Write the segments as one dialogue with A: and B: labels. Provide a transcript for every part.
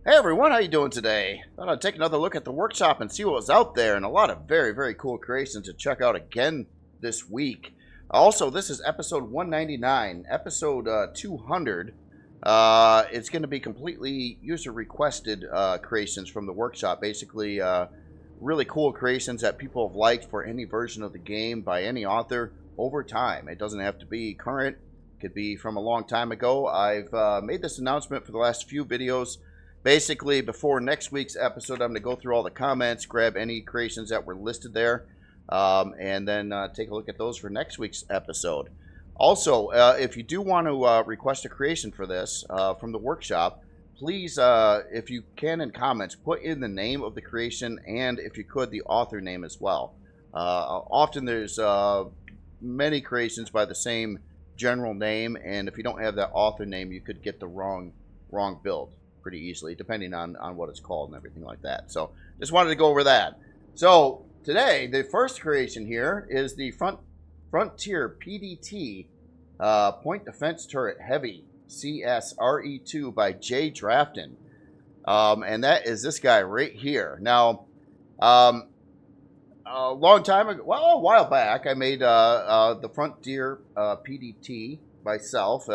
A: Hey everyone, how you doing today? Thought I'd take another look at the workshop and see what was out there, and a lot of very, very cool creations to check out again this week. Also, this is episode 199, episode 200. It's going to be completely user-requested creations from the workshop. Basically, really cool creations that people have liked for any version of the game by any author over time. It doesn't have to be current. It could be from a long time ago. I've made this announcement for the last few videos. Basically, before next week's episode, I'm going to go through all the comments, grab any creations that were listed there, and then take a look at those for next week's episode. Also, if you do want to request a creation for this from the workshop, please, if you can in comments, put in the name of the creation and, if you could, the author name as well. Often there's many creations by the same general name, and if you don't have that author name, you could get the wrong build pretty easily, depending on what it's called and everything like that. So just wanted to go over that. So today, the first creation here is the Frontier-PDT Point Defense Turret Heavy CS RE2 by jdrafton. And that is this guy right here. Now, a long time ago, well, a while back, I made the Frontier PDT myself.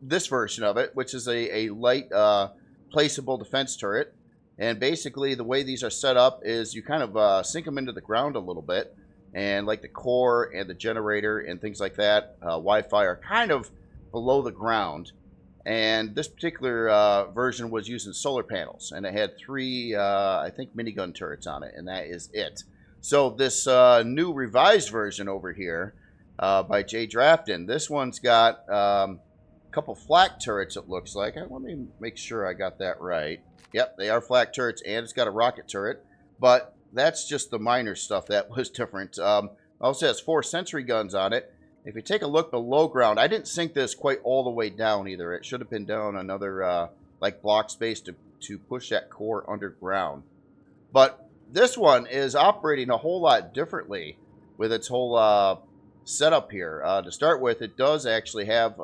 A: This version of it, which is a light placeable defense turret. And basically the way these are set up is you kind of sink them into the ground a little bit, and like the core and the generator and things like that, Wi-Fi, are kind of below the ground. And this particular version was using solar panels, and it had three I think minigun turrets on it, and that is it. So this new revised version over here by jdrafton, this one's got couple flak turrets, it looks like. Let me make sure I got that right. Yep, they are flak turrets, and it's got a rocket turret, but that's just the minor stuff that was different. Also has 4 sentry guns on it. If you take a look below ground, I didn't sink this quite all the way down either. It should have been down another like block space to push that core underground. But this one is operating a whole lot differently with its whole setup here. To start with, it does actually have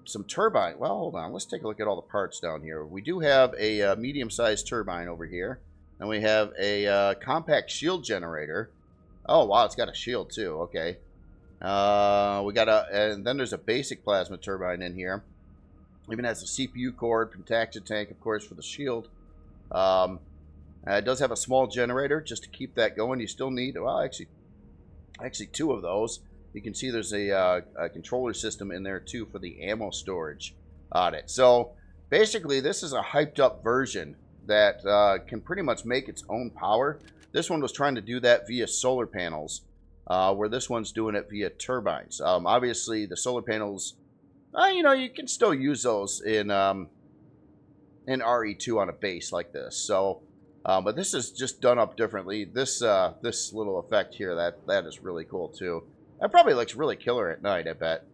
A: some turbine. Well, hold on. Let's take a look at all the parts down here. We do have a medium-sized turbine over here, and we have a compact shield generator. Oh, wow, it's got a shield too. Okay. And then there's a basic plasma turbine in here. Even has a CPU cord, protection tank, of course, for the shield. It does have a small generator just to keep that going. You still need, well, actually 2 of those. You can see there's a controller system in there too for the ammo storage on it. So basically this is a hyped up version that can pretty much make its own power. This one was trying to do that via solar panels, where this one's doing it via turbines. Obviously the solar panels, you can still use those in RE2 on a base like this. So, but this is just done up differently. This little effect here, that is really cool too. That probably looks really killer at night, I bet.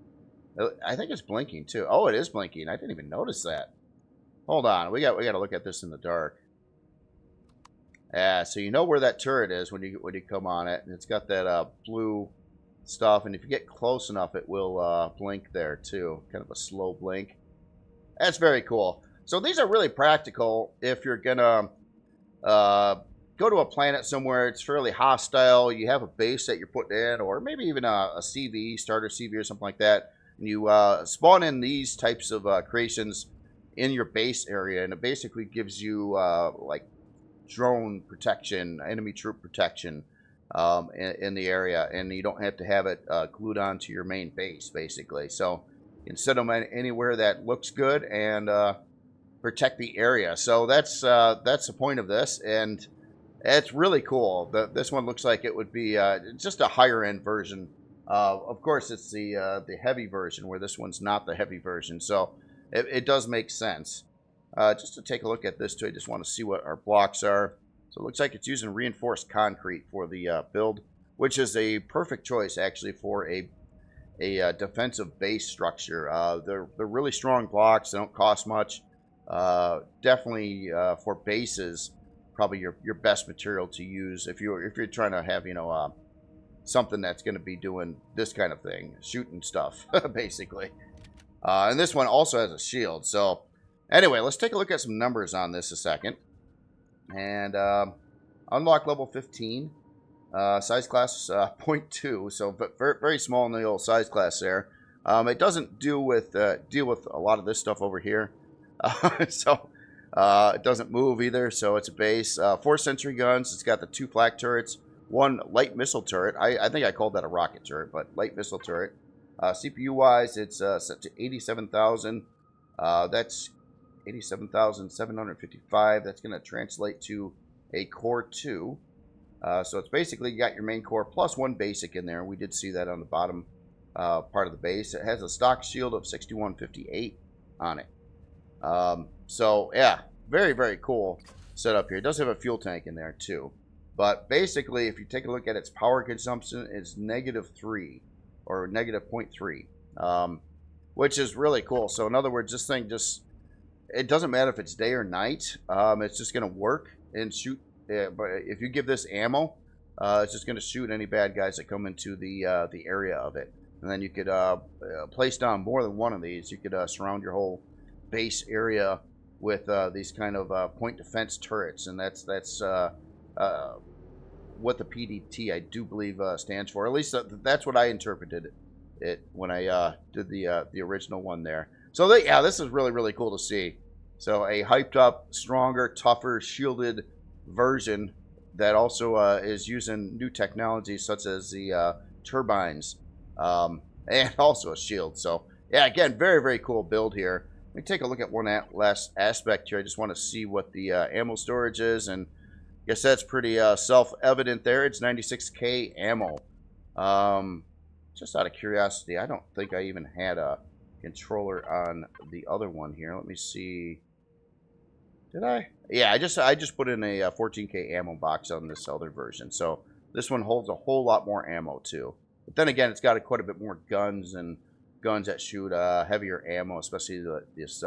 A: I think it's blinking, too. Oh, it is blinking. I didn't even notice that. Hold on. We got to look at this in the dark. So you know where that turret is when you come on it. And it's got that blue stuff. And if you get close enough, it will blink there, too. Kind of a slow blink. That's very cool. So these are really practical if you're going to go to a planet somewhere, it's fairly hostile, you have a base that you're putting in, or maybe even a CV, starter CV or something like that, and you spawn in these types of creations in your base area, and it basically gives you like drone protection, enemy troop protection in the area, and you don't have to have it glued onto your main base, basically. So you can set them anywhere that looks good and protect the area. So that's the point of this, and it's really cool. This one looks like it would be just a higher end version. Of course, it's the heavy version, where this one's not the heavy version. So it does make sense. Just to take a look at this too, I just want to see what our blocks are. So it looks like it's using reinforced concrete for the build, which is a perfect choice actually for a defensive base structure. They're really strong blocks. They don't cost much. Definitely for bases, probably your best material to use if you're trying to have something that's going to be doing this kind of thing, shooting stuff basically. And this one also has a shield, so Anyway, let's take a look at some numbers on this a second. And unlock level 15. Size class 0.2, so but very, very small in the old size class there. It doesn't deal with a lot of this stuff over here, so it doesn't move either. So it's a base. 4 sentry guns. It's got the 2 flak turrets, 1 light missile turret. I think I called that a rocket turret, but light missile turret. CPU wise, it's set to 87,000. That's 87,755. That's going to translate to a core 2. So it's basically got your main core plus 1 basic in there. We did see that on the bottom part of the base. It has a stock shield of 6158 on it. So yeah, very, very cool setup here. It does have a fuel tank in there too. But basically, if you take a look at its power consumption, it's -3 or -0.3, which is really cool. So in other words, this thing it doesn't matter if it's day or night. It's just going to work and shoot. But if you give this ammo, it's just going to shoot any bad guys that come into the area of it. And then you could place down more than one of these. You could surround your whole base area with these kind of point defense turrets, and that's what the PDT, I do believe, stands for. At least that's what I interpreted it when I did the original one there. So yeah, this is really, really cool to see. So a hyped up, stronger, tougher, shielded version that also is using new technologies such as the turbines and also a shield. So yeah, again, very, very cool build here. Let me take a look at one last aspect here. I just want to see what the ammo storage is, and I guess that's pretty self-evident there. It's 96k ammo. Just out of curiosity, I don't think I even had a controller on the other one here. Let me see. Did I? Yeah, I just put in a 14k ammo box on this other version. So this one holds a whole lot more ammo too. But then again, it's got quite a bit more guns and guns that shoot heavier ammo, especially this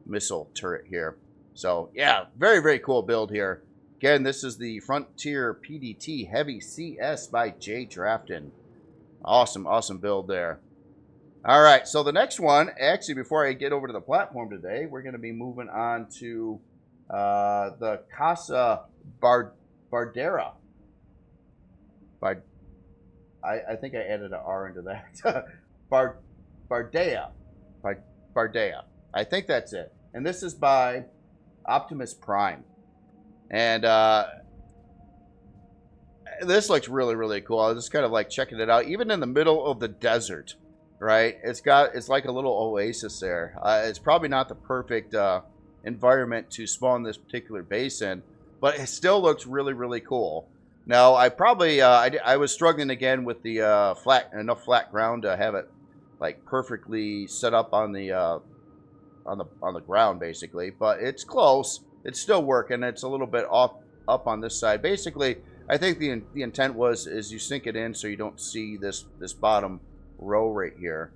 A: missile turret here. So yeah, very, very cool build here. Again, this is the Frontier-PDT Heavy CS by jdrafton. Awesome, awesome build there. All right, so the next one, actually, before I get over to the platform today, we're going to be moving on to the Casa Bardia. I think I added an R into that. Bardia. I think that's it. And this is by Optimus Prime. And this looks really, really cool. I was just kind of like checking it out. Even in the middle of the desert, right? It's like a little oasis there. It's probably not the perfect environment to spawn this particular base in, but it still looks really, really cool. Now, I probably I was struggling again with the enough flat ground to have it like perfectly set up on the ground, basically. But it's close. It's still working. It's a little bit up on this side. Basically, I think the intent is you sink it in so you don't see this bottom row right here.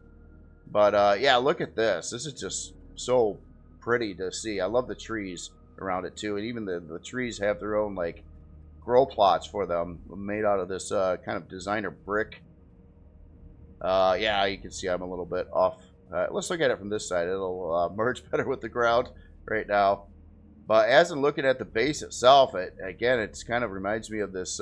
A: But yeah, look at this. This is just so pretty to see. I love the trees around it too, and even the trees have their own like grow plots for them made out of this kind of designer brick. Yeah, you can see I'm a little bit off. Let's look at it from this side. It'll merge better with the ground right now. But as I'm looking at the base itself, again, it kind of reminds me of this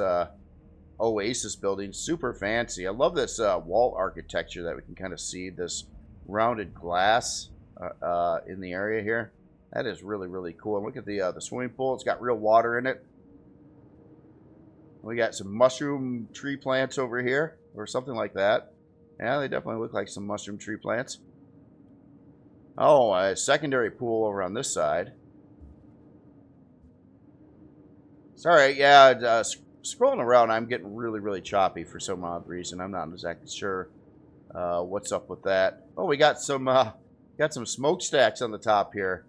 A: Oasis building. Super fancy. I love this wall architecture that we can kind of see. This rounded glass in the area here. That is really, really cool. And look at the swimming pool. It's got real water in it. We got some mushroom tree plants over here, or something like that. Yeah, they definitely look like some mushroom tree plants. Oh, a secondary pool over on this side. Sorry, yeah, scrolling around, I'm getting really, really choppy for some odd reason. I'm not exactly sure what's up with that. Oh, we got some smokestacks on the top here.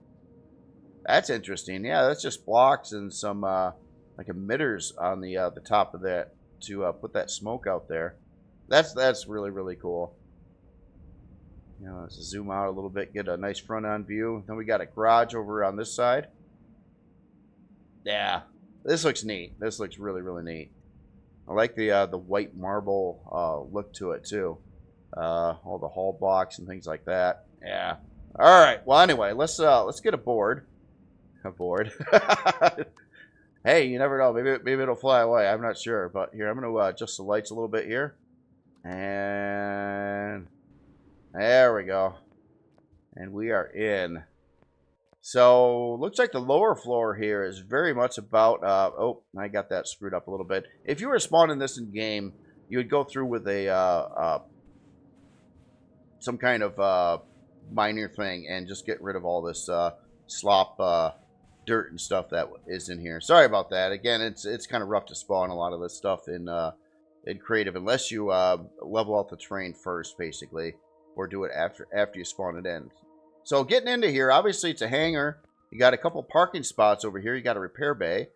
A: That's interesting. Yeah, that's just blocks and some like emitters on the top of that to put that smoke out there. That's really, really cool. You know, let's zoom out a little bit, get a nice front-on view. Then we got a garage over on this side. Yeah, this looks neat. This looks really, really neat. I like the white marble look to it too. All the hall blocks and things like that. Yeah, All right. Well, anyway, let's get aboard. Aboard. Hey, you never know. Maybe it'll fly away. I'm not sure, but here I'm going to adjust the lights a little bit here, and there we go. And we are in. So looks like the lower floor here is very much about. Oh, I got that screwed up a little bit. If you were spawning this in game, you would go through with a some kind of miner thing and just get rid of all this slop, dirt and stuff that is in here. Sorry about that. Again, it's kind of rough to spawn a lot of this stuff in creative unless you level out the terrain first, basically, or do it after you spawn it in. So getting into here, obviously it's a hangar. You got a couple parking spots over here. You got a repair bay,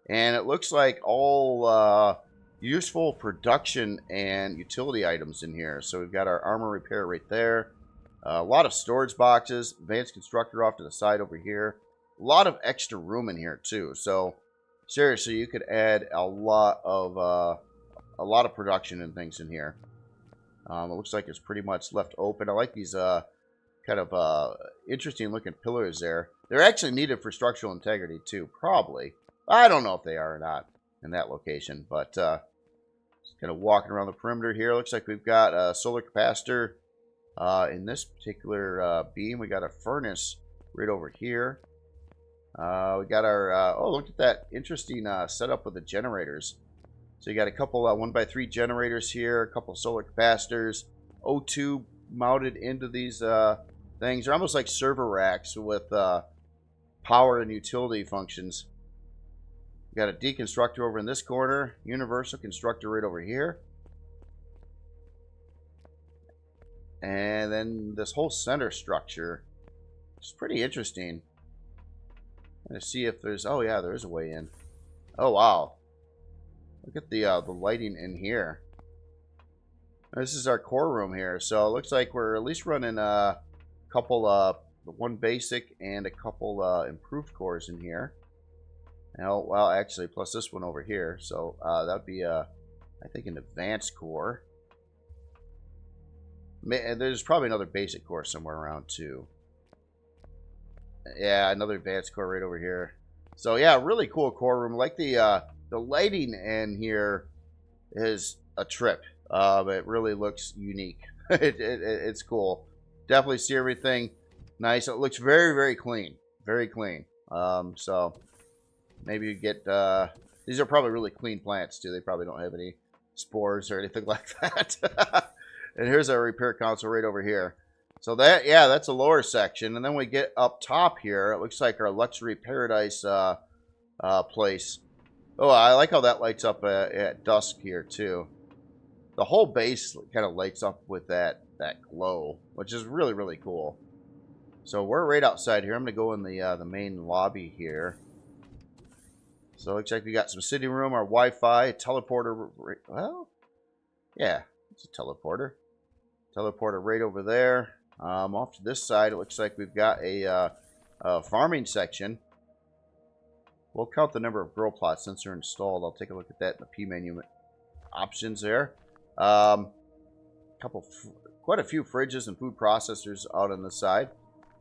A: and it looks like all useful production and utility items in here. So we've got our armor repair right there. A lot of storage boxes, advanced constructor off to the side over here. A lot of extra room in here too. So seriously, you could add a lot of production and things in here. It looks like it's pretty much left open. I like these kind of interesting looking pillars there. They're actually needed for structural integrity too, probably. I don't know if they are or not in that location, but just kind of walking around the perimeter here. Looks like we've got a solar capacitor in this particular beam. We got a furnace right over here. We got our oh, look at that interesting setup with the generators. So you got a couple 1x3 generators here, a couple solar capacitors, O2 mounted into these things. They're almost like server racks with power and utility functions. We got a deconstructor over in this corner, universal constructor right over here. And then this whole center structure is pretty interesting. I'm gonna see if there's, oh yeah, there is a way in. Oh wow. Look at the lighting in here. This is our core room here, so it looks like we're at least running a couple, one basic and a couple improved cores in here. Now, well, actually, plus this one over here, so that would be, I think, an advanced core. There's probably another basic core somewhere around too. Yeah, another advanced core right over here. So yeah, really cool core room. Like the lighting in here is a trip. It really looks unique. It's cool. Definitely see everything nice. It looks very, very clean. Very clean. So maybe you get... these are probably really clean plants, too. They probably don't have any spores or anything like that. And here's our repair console right over here. So that, yeah, that's a lower section. And then we get up top here. It looks like our luxury paradise place. Oh, I like how that lights up at dusk here, too. The whole base kind of lights up with that glow, which is really, really cool. So we're right outside here. I'm going to go in the main lobby here. So it looks like we got some sitting room, our Wi-Fi, a teleporter. Well, yeah, it's a teleporter. Teleporter right over there. Off to this side, it looks like we've got a farming section. We'll count the number of grow plots since they're installed. I'll take a look at that in the P menu options there. Quite a few fridges and food processors out on the side.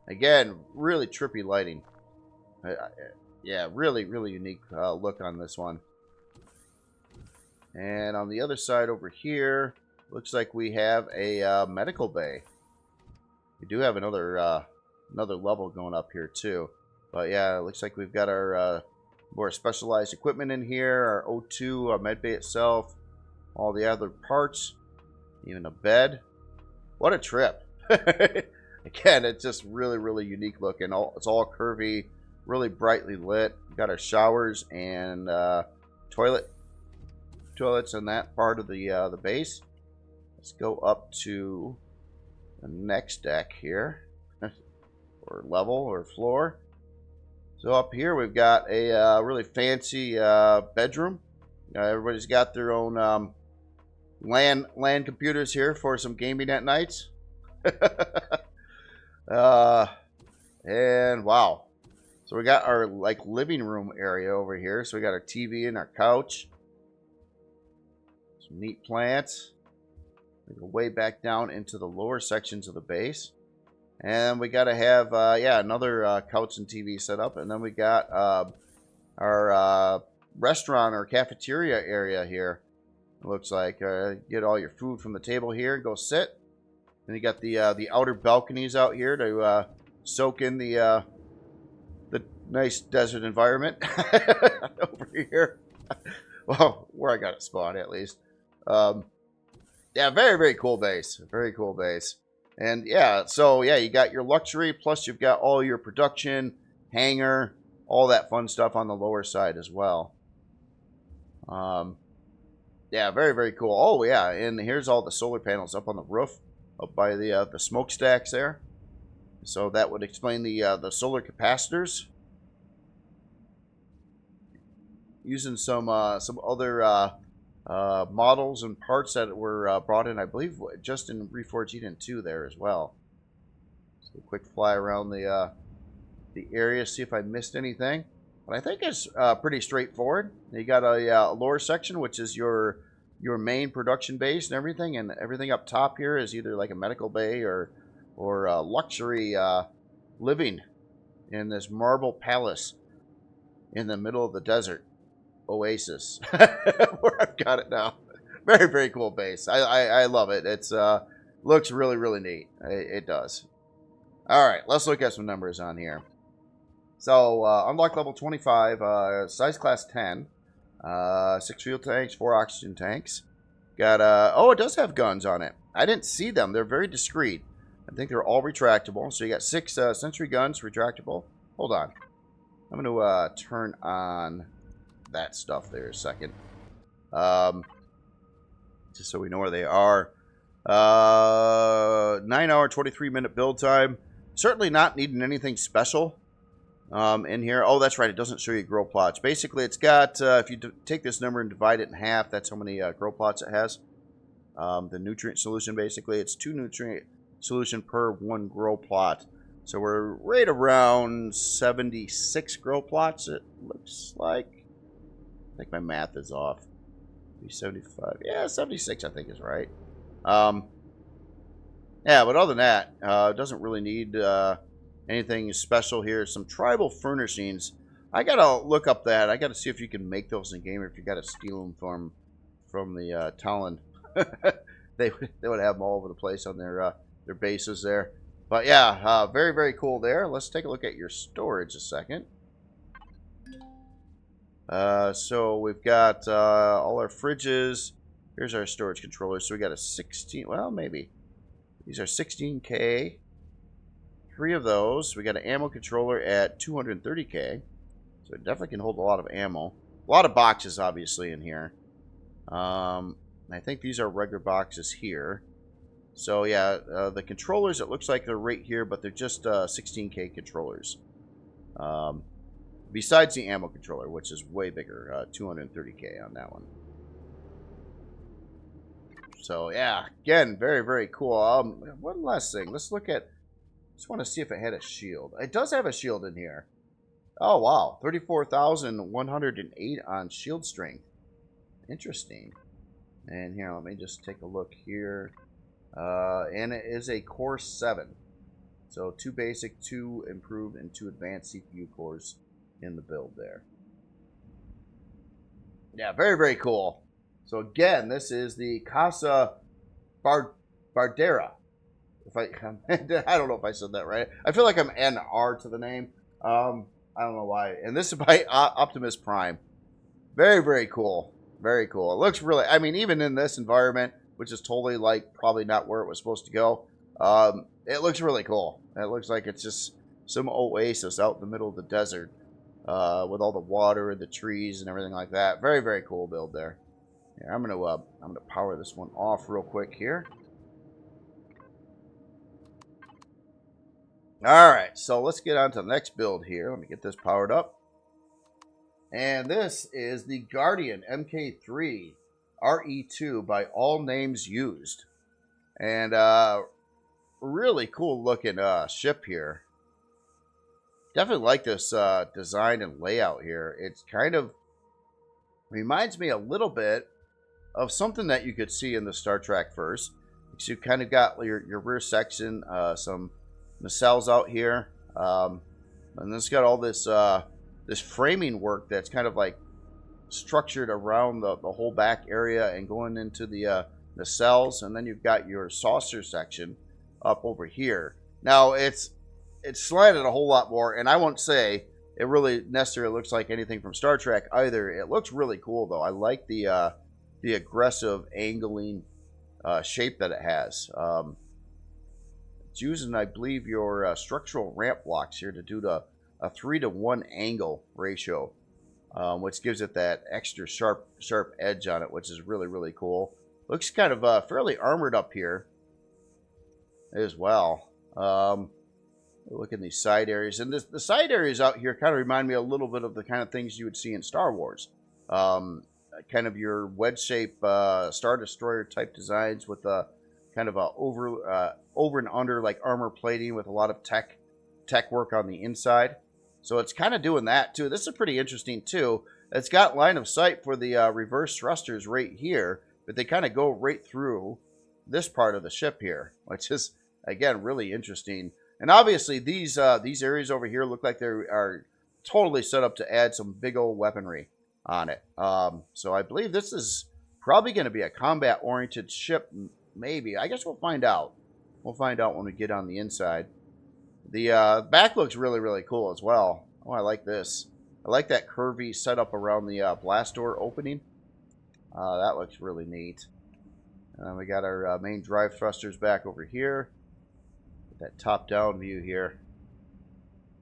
A: Again, really trippy lighting. Yeah, really, really unique look on this one. And on the other side over here, looks like we have a medical bay. We do have another level going up here too. But yeah, it looks like we've got our more specialized equipment in here, our O2, our med bay itself, all the other parts, even a bed. What a trip. Again, it's just really, really unique looking. It's all curvy, really brightly lit. We've got our showers and toilets in that part of the base. Let's go up to the next deck here, or level, or floor. So up here we've got a really fancy bedroom. Everybody's got their own LAN computers here for some gaming at nights. And wow. So we got our living room area over here. So we got our TV and our couch. Some neat plants. We go way back down into the lower sections of the base. And we got to have, yeah, another couch and TV set up. And then we got our restaurant or cafeteria area here. It looks like get all your food from the table here and go sit. And you got the outer balconies out here to soak in the nice desert environment over here. Well, where I got it spawned at least. Yeah, very, very cool base. Very cool base. And yeah, so yeah, you got your luxury, plus you've got all your production, hangar, all that fun stuff on the lower side as well. Yeah, very, very cool. Oh yeah, and here's all the solar panels up on the roof, up by the smokestacks there. So that would explain the solar capacitors. Using some other models and parts that were brought in, I believe, just in Reforged Eden 2 there as well. So a quick fly around the area, see if I missed anything. But I think it's pretty straightforward. You got a lower section, which is your main production base and everything up top here is either like a medical bay or luxury living in this marble palace in the middle of the desert oasis. Where I've got it now. Very, very cool base. I love it. It's looks really, really neat. It does. All right, let's look at some numbers on here. So unlock level 25, size class 10, 6 fuel tanks, 4 oxygen tanks. Got oh, it does have guns on it. I didn't see them. They're very discreet. I think they're all retractable. So you got 6 sentry guns retractable. Hold on. I'm going to turn on that stuff there a second. Just so we know where they are. 9-hour, 23-minute build time. Certainly not needing anything special in here. Oh, that's right. It doesn't show you grow plots. Basically, it's got, if you take this number and divide it in half, that's how many grow plots it has. The nutrient solution, basically, it's 2 nutrient solution per 1 grow plot. So we're right around 76 grow plots, it looks like. I think my math is off. 75. Yeah, 76 I think is right. Yeah, but other than that, it doesn't really need anything special here. Some tribal furnishings. I gotta look up that. I gotta see if you can make those in game or if you gotta steal them from the Talon. they would have them all over the place on their bases there. But yeah, very, very cool there. Let's take a look at your storage a second. So we've got all our fridges. Here's our storage controllers. So we got a 16, well, maybe. These are 16K. 3 of those. We got an ammo controller at 230K. So it definitely can hold a lot of ammo. A lot of boxes, obviously, in here. I think these are regular boxes here. So yeah, the controllers, it looks like they're right here, but they're just 16K controllers. Besides the ammo controller, which is way bigger, 230K on that one. So yeah, again, very, very cool. One last thing. Let's look at, just want to see if it had a shield. It does have a shield in here. Oh wow, 34,108 on shield strength. Interesting. And here, let me just take a look here. And it is a core 7. So 2 basic, 2 improved, and 2 advanced CPU cores in the build there. Yeah, very, very cool. So again, this is the Casa Bardia. If I don't know if I said that right. I feel like I'm adding R to the name. I don't know why. And this is by Optimus Prime. Very, very cool. Very cool. It looks really, I mean, even in this environment, which is totally like probably not where it was supposed to go, it looks really cool. It looks like it's just some oasis out in the middle of the desert with all the water and the trees and everything like that. Very, very cool build there. Here, I'm gonna power this one off real quick here. All right, so let's get on to the next build here. Let me get this powered up. And this is the Guardian MK3 RE2 by all names used. And really cool looking ship here. Definitely like this design and layout here. It's kind of reminds me a little bit of something that you could see in the Star Trek first. So you kind of got your rear section, some nacelles out here. And it's got all this this framing work that's kind of like structured around the whole back area and going into the nacelles. And then you've got your saucer section up over here. Now it's slanted a whole lot more, and I won't say it really necessarily looks like anything from Star Trek either. It looks really cool though. I like the aggressive angling shape that it has. It's using, I believe, your structural ramp blocks here to do a 3-to-1 angle ratio, which gives it that extra sharp edge on it, which is really, really cool. Looks kind of fairly armored up here as well. Look in these side areas, and the side areas out here kind of remind me a little bit of the kind of things you would see in Star Wars. Kind of your wedge shape Star Destroyer type designs with a kind of a over and under like armor plating with a lot of tech work on the inside. So it's kind of doing that too. This is pretty interesting too. It's got line of sight for the reverse thrusters right here, but they kind of go right through this part of the ship here, which is again really interesting. And obviously these areas over here look like they are totally set up to add some big old weaponry on it. So I believe this is probably going to be a combat-oriented ship, maybe. I guess we'll find out. We'll find out when we get on the inside. The back looks really, really cool as well. Oh, I like this. I like that curvy setup around the blast door opening. That looks really neat. And we got our main drive thrusters back over here. That top-down view here.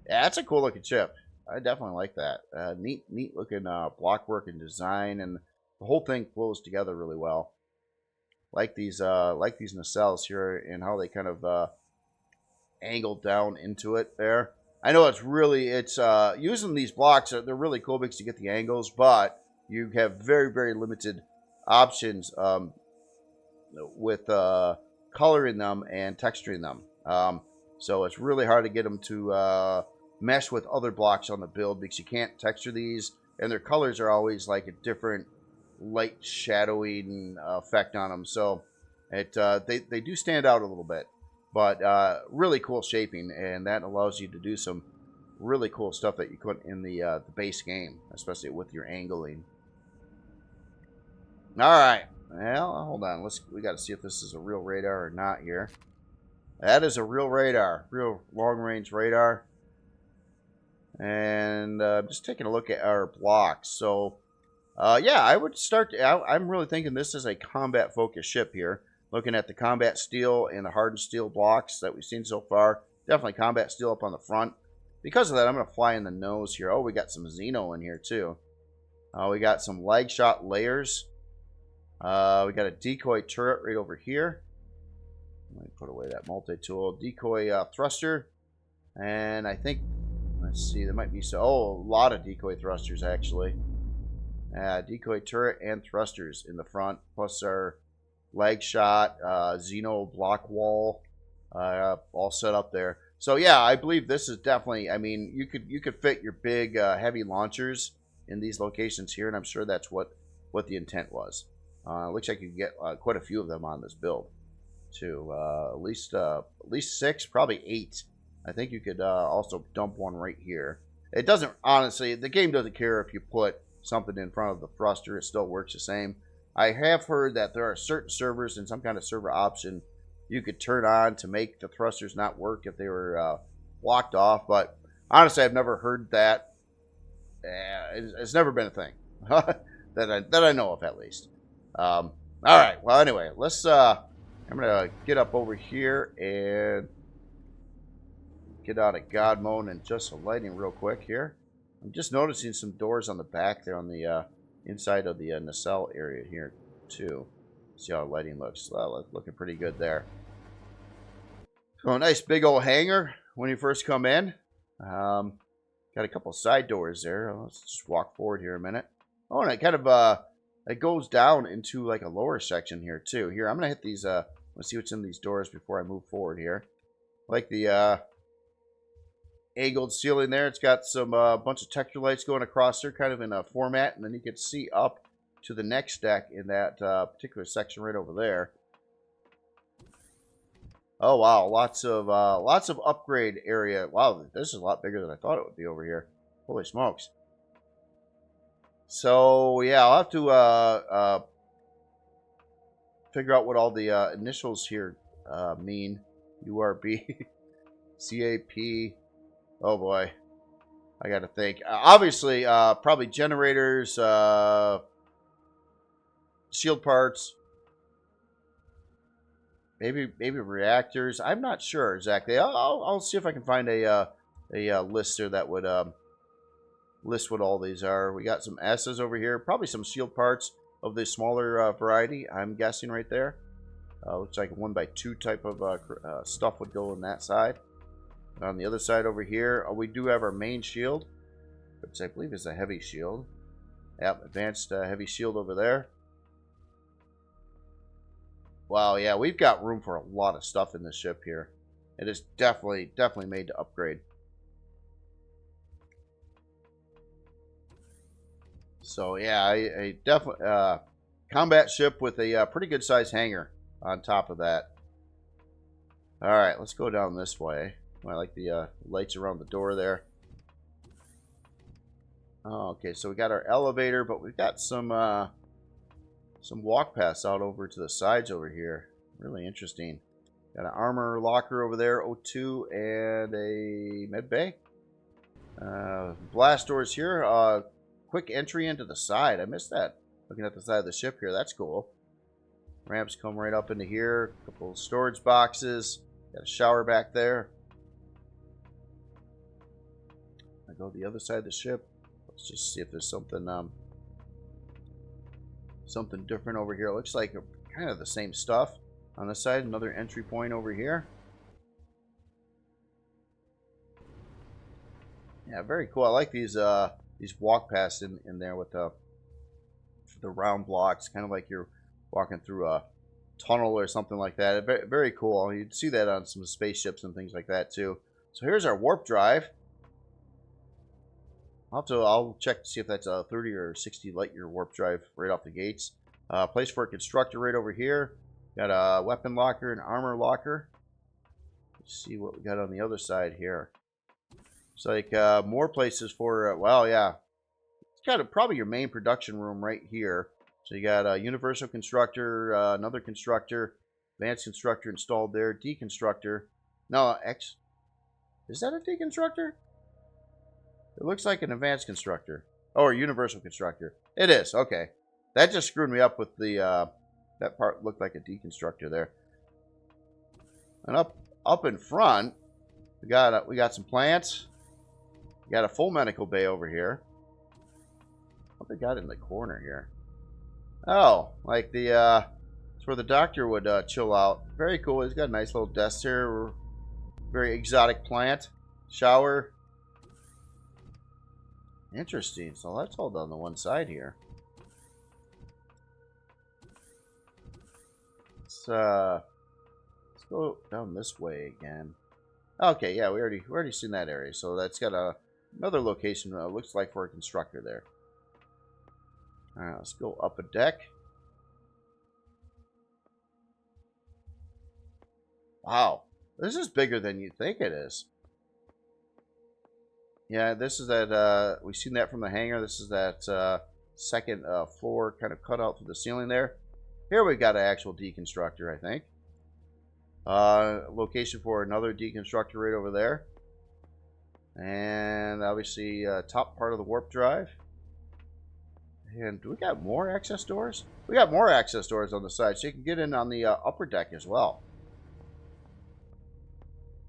A: Yeah, that's a cool looking ship. I definitely like that. Neat looking blockwork and design, and the whole thing flows together really well. Like these nacelles here and how they kind of angle down into it there. I know it's using these blocks. They're really cool because you get the angles, but you have very, very limited options with coloring them and texturing them. So it's really hard to get them to mesh with other blocks on the build because you can't texture these, and their colors are always like a different light shadowing effect on them. So they do stand out a little bit, but really cool shaping, and that allows you to do some really cool stuff that you couldn't in the base game, especially with your angling. All right, well, hold on. We got to see if this is a real radar or not here. That is a real radar, real long-range radar. And just taking a look at our blocks. So, yeah, I would start. I'm really thinking this is a combat-focused ship here. Looking at the combat steel and the hardened steel blocks that we've seen so far. Definitely combat steel up on the front. Because of that, I'm going to fly in the nose here. Oh, we got some Xeno in here, too. We got some lag shot layers. We got a decoy turret right over here. Let me put away that multi-tool. Decoy thruster. And I think, let's see, there might be a lot of decoy thrusters, actually. Decoy turret and thrusters in the front, plus our lag shot, Xeno block wall, all set up there. So yeah, I believe this is definitely, I mean, you could fit your big heavy launchers in these locations here, and I'm sure that's what the intent was. Looks like you can get quite a few of them on this build too. At least 6, probably 8. I think you could also dump one right here. It doesn't, honestly, the game doesn't care if you put something in front of the thruster. It still works the same. I have heard that there are certain servers and some kind of server option you could turn on to make the thrusters not work if they were blocked off. But honestly, I've never heard that. It's never been a thing that I know of, at least. All right. Well, anyway, let's. I'm gonna get up over here and get out of God mode and just some lighting real quick here. I'm just noticing some doors on the back there on the inside of the nacelle area here too. See how lighting looks. Looking pretty good there. So a nice big old hangar when you first come in. Got a couple side doors there. Let's just walk forward here a minute. Oh, and it kind of it goes down into like a lower section here too. Here, I'm gonna hit these. Let's see what's in these doors before I move forward here. Like the angled ceiling there. It's got some bunch of texture lights going across there, kind of in a format, and then you can see up to the next deck in that particular section right over there. Oh wow, lots of upgrade area. Wow, this is a lot bigger than I thought it would be over here. Holy smokes! So yeah, I'll have to figure out what all the initials here mean. URB, CAP. Oh boy, I got to think. Obviously, probably generators, shield parts, maybe reactors. I'm not sure exactly. I'll see if I can find a list here that would list what all these are. We got some S's over here, probably some shield parts of the smaller variety. I'm guessing right there. Looks like a 1x2 type of stuff would go on that side. And on the other side over here, we do have our main shield, which I believe is a heavy shield. Yep, advanced heavy shield over there. Wow, yeah, we've got room for a lot of stuff in this ship here. It is definitely made to upgrade. So yeah, a definitely combat ship with a pretty good sized hangar on top of that. All right, let's go down this way. I like the lights around the door there. Oh, okay, so we got our elevator, but we've got some walk paths out over to the sides over here. Really interesting. Got an armor locker over there, O2, and a med bay. Blast doors here. Quick entry into the side. I missed that. Looking at the side of the ship here. That's cool. Ramps come right up into here. A couple of storage boxes. Got a shower back there. I go to the other side of the ship. Let's just see if there's something something different over here. It looks like kind of the same stuff on this side. Another entry point over here. Yeah, very cool. I like these walk paths in there with the round blocks, kind of like you're walking through a tunnel or something like that. Very, very cool. You'd see that on some spaceships and things like that too. So here's our warp drive. I'll check to see if that's a 30 or 60 light year warp drive right off the gates. Place for a constructor right over here. Got a weapon locker and armor locker. Let's see what we got on the other side here. It's like more places for, well, yeah. It's got probably your main production room right here. So you got a universal constructor, another constructor, advanced constructor installed there, deconstructor. No, is that a deconstructor? It looks like an advanced constructor. Oh, or universal constructor. It is, okay. That just screwed me up with the, that part looked like a deconstructor there. And up in front, we got some plants. We got a full medical bay over here. What they got in the corner here? Oh, like the, it's where the doctor would chill out. Very cool. He's got a nice little desk here. Very exotic plant. Shower. Interesting. So that's all done on the one side here. Let's go down this way again. Okay, yeah, we already seen that area. So that's got another location. Looks like for a constructor there. All right, let's go up a deck. Wow, this is bigger than you think it is. Yeah, this is that, we've seen that from the hangar. This is that second floor kind of cut out through the ceiling there. Here we got an actual deconstructor, I think. Location for another deconstructor right over there. And obviously top part of the warp drive. And do we got more access doors? We got more access doors on the side, so you can get in on the upper deck as well.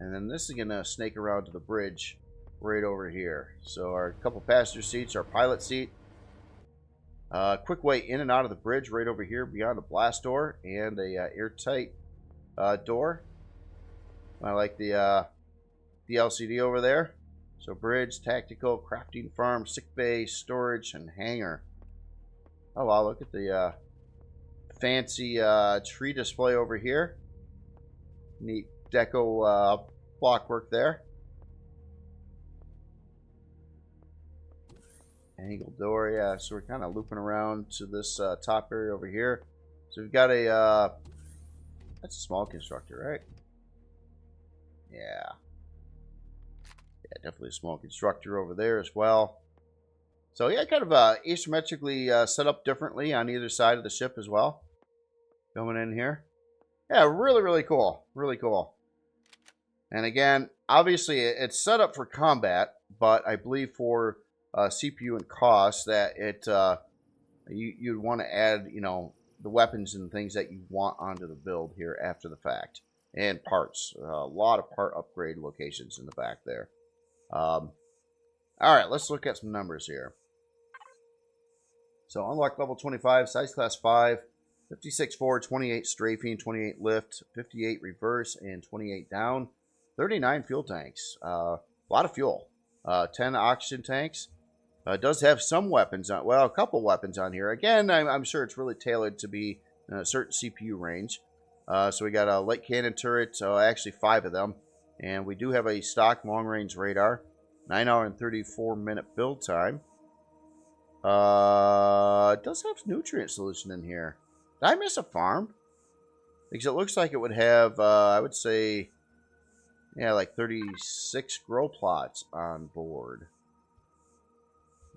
A: And then this is going to snake around to the bridge right over here. So our couple passenger seats, our pilot seat. Quick way in and out of the bridge right over here beyond a blast door and a airtight door. I like the LCD over there. So bridge, tactical, crafting farm, sick bay, storage, and hangar. Oh wow, look at the fancy tree display over here. Neat deco blockwork there. Angle door, yeah, so we're kind of looping around to this top area over here. So we've got a, that's a small constructor, right? Yeah. Yeah, definitely a small constructor over there as well. So yeah, kind of asymmetrically set up differently on either side of the ship as well. Going in here. Yeah, really, really cool. Really cool. And again, obviously it's set up for combat, but I believe for CPU and cost that you'd want to add, the weapons and things that you want onto the build here after the fact. And parts. A lot of part upgrade locations in the back there. All right, let's look at some numbers here. So unlock level 25, size class 5, 56 forward, 28 strafing, 28 lift, 58 reverse, and 28 down. 39 fuel tanks. A lot of fuel. 10 oxygen tanks. Does have some weapons on, well, a couple weapons on here. Again, I'm sure it's really tailored to be in a certain CPU range. So we got a light cannon turret, actually 5 of them. And we do have a stock long-range radar. 9 hour and 34 minute build time. It does have nutrient solution in here. Did I miss a farm? Because it looks like it would have, I would say, yeah, like 36 grow plots on board.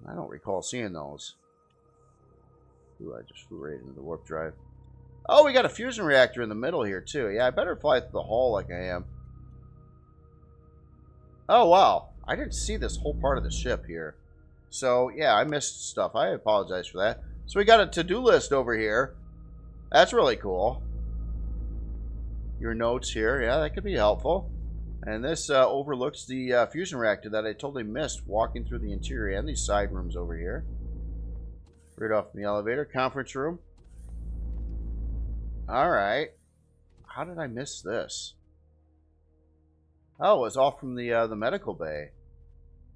A: I don't recall seeing those. Ooh, I just flew right into the warp drive. Oh, we got a fusion reactor in the middle here, too. Yeah, I better fly through the hull like I am. Oh, wow. I didn't see this whole part of the ship here. So, yeah, I missed stuff. I apologize for that. So we got a to-do list over here. That's really cool. Your notes here. Yeah, that could be helpful. And this overlooks the fusion reactor that I totally missed walking through the interior and these side rooms over here. Right off from the elevator. Conference room. Alright. How did I miss this? Oh, it was off from the medical bay.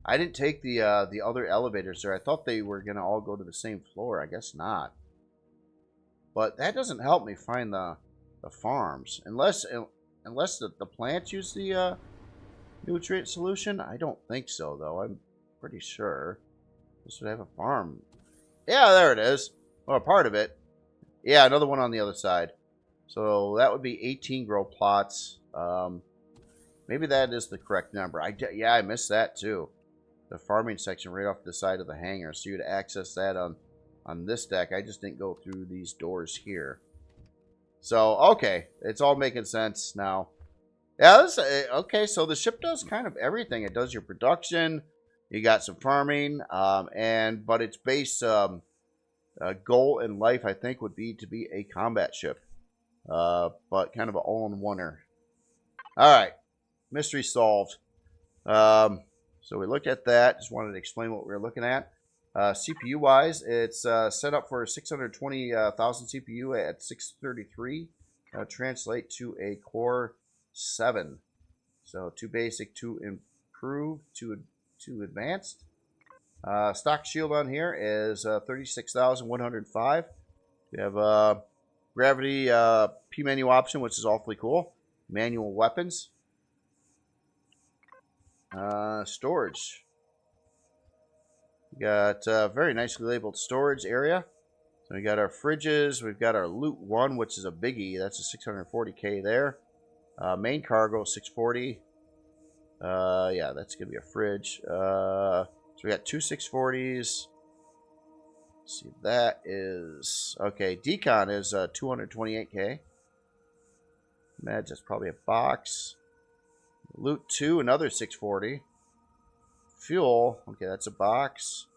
A: I didn't take the other elevators there. I thought they were going to all go to the same floor. I guess not. But that doesn't help me find the farms. Unless the plants use the nutrient solution. I don't think so, though. I'm pretty sure. This would have a farm. Yeah, there it is. Well, part of it. Yeah, another one on the other side. So that would be 18 grow plots. Maybe that is the correct number. Yeah, I missed that too. The farming section right off the side of the hangar. So you'd access that on this deck. I just didn't go through these doors here. So, okay. It's all making sense now. Yeah, okay. So the ship does kind of everything. It does your production. You got some farming. But its base goal in life, I think, would be to be a combat ship. But kind of an all-in-oneer. All right. Mystery solved. So we looked at that. Just wanted to explain what we were looking at. CPU-wise, it's set up for 620,000 CPU at 633. Translate to a Core 7. So 2 basic, 2 improved, 2 advanced. Stock shield on here is 36,105. We have a gravity P menu option, which is awfully cool. Manual weapons. Storage. We got a very nicely labeled storage area. So we got our fridges. We've got our loot 1, which is a biggie. That's a 640K there. Main cargo 640. Yeah, that's gonna be a fridge. So we got 2 640s. Let's see, that is okay. Decon is 228K. Imagine that's probably a box. Loot 2, another 640. Fuel, okay, that's a box.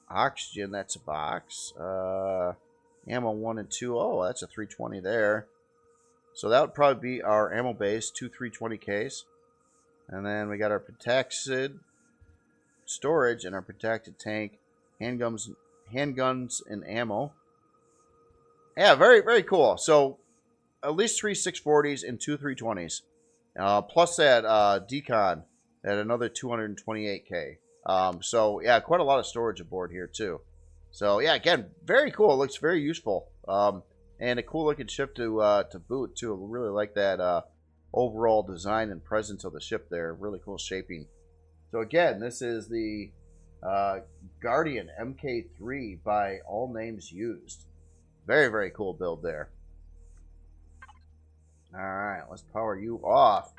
A: Oxygen, that's a box. Ammo 1 and 2, oh, that's a 320 there. So that would probably be our ammo base, 2 320Ks. And then we got our protected storage and our protected tank, handguns and ammo. Yeah, very, very cool. So at least 3 640s and 2 320s. Plus that decon at another 228K. So, yeah, quite a lot of storage aboard here, too. So, yeah, again, very cool. It looks very useful. And a cool-looking ship to boot, too. I really like that overall design and presence of the ship there. Really cool shaping. So, again, this is the Guardian MK3 by all names used. Very, very cool build there. Alright, let's power you off.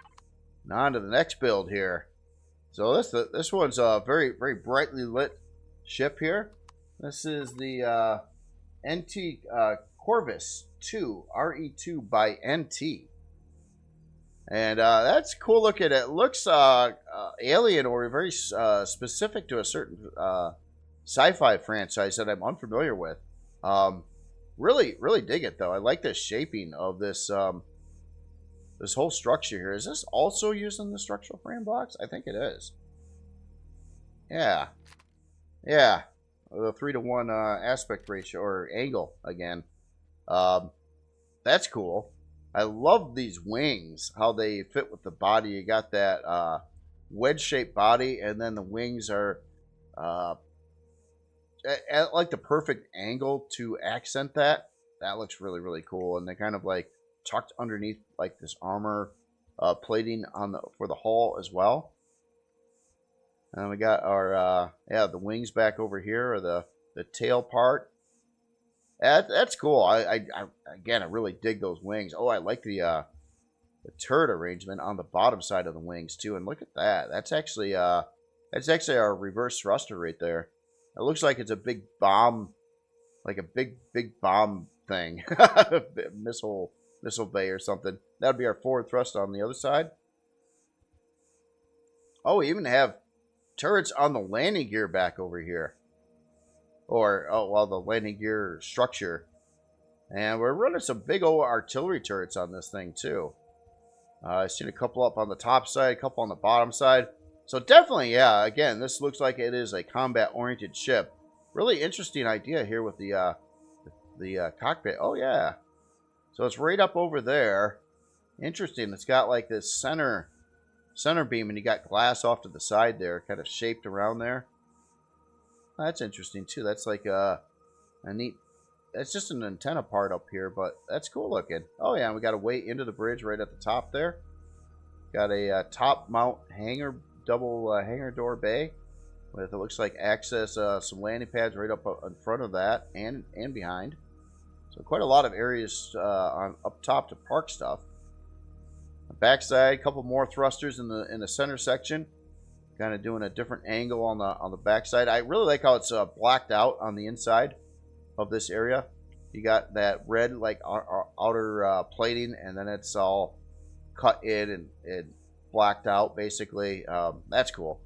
A: Now on to the next build here. So this one's a very brightly lit ship here. This is the NT Corvus 2 RE2 by NT, and that's cool looking. It looks alien or very specific to a certain sci-fi franchise that I'm unfamiliar with. Really dig it though. I like the shaping of this. This whole structure here. Is this also using the structural frame blocks? I think it is. Yeah. Yeah. The 3-to-1 aspect ratio, or angle, again. That's cool. I love these wings, how they fit with the body. You got that wedge-shaped body, and then the wings are at like the perfect angle to accent that. That looks really cool. And they kind of like tucked underneath like this armor plating on for the hull as well. And we got our the wings back over here, or the tail part. That's cool. I again, I really dig those wings. Oh, I like the turret arrangement on the bottom side of the wings too. And look at that. That's actually our reverse thruster right there. It looks like it's a big bomb, like a big bomb thing, missile bay or something. That'd be our forward thrust on the other side. Oh, we even have turrets on the landing gear back over here. Or, the landing gear structure. And we're running some big old artillery turrets on this thing, too. I've seen a couple up on the top side, a couple on the bottom side. So definitely, yeah, again, this looks like it is a combat-oriented ship. Really interesting idea here with the cockpit. Oh, yeah. So it's right up over there. Interesting. It's got like this center beam, and you got glass off to the side there, kind of shaped around there. That's interesting too. That's like a neat. That's just an antenna part up here, but that's cool looking. Oh yeah, and we got a way into the bridge right at the top there. Got a top mount hangar, double hangar door bay with, it looks like, access some landing pads right up in front of that and behind. So quite a lot of areas up top to park stuff. The backside, a couple more thrusters in the center section. Kind of doing a different angle on the backside. I really like how it's blacked out on the inside of this area. You got that red like outer plating, and then it's all cut in and blacked out basically. That's cool.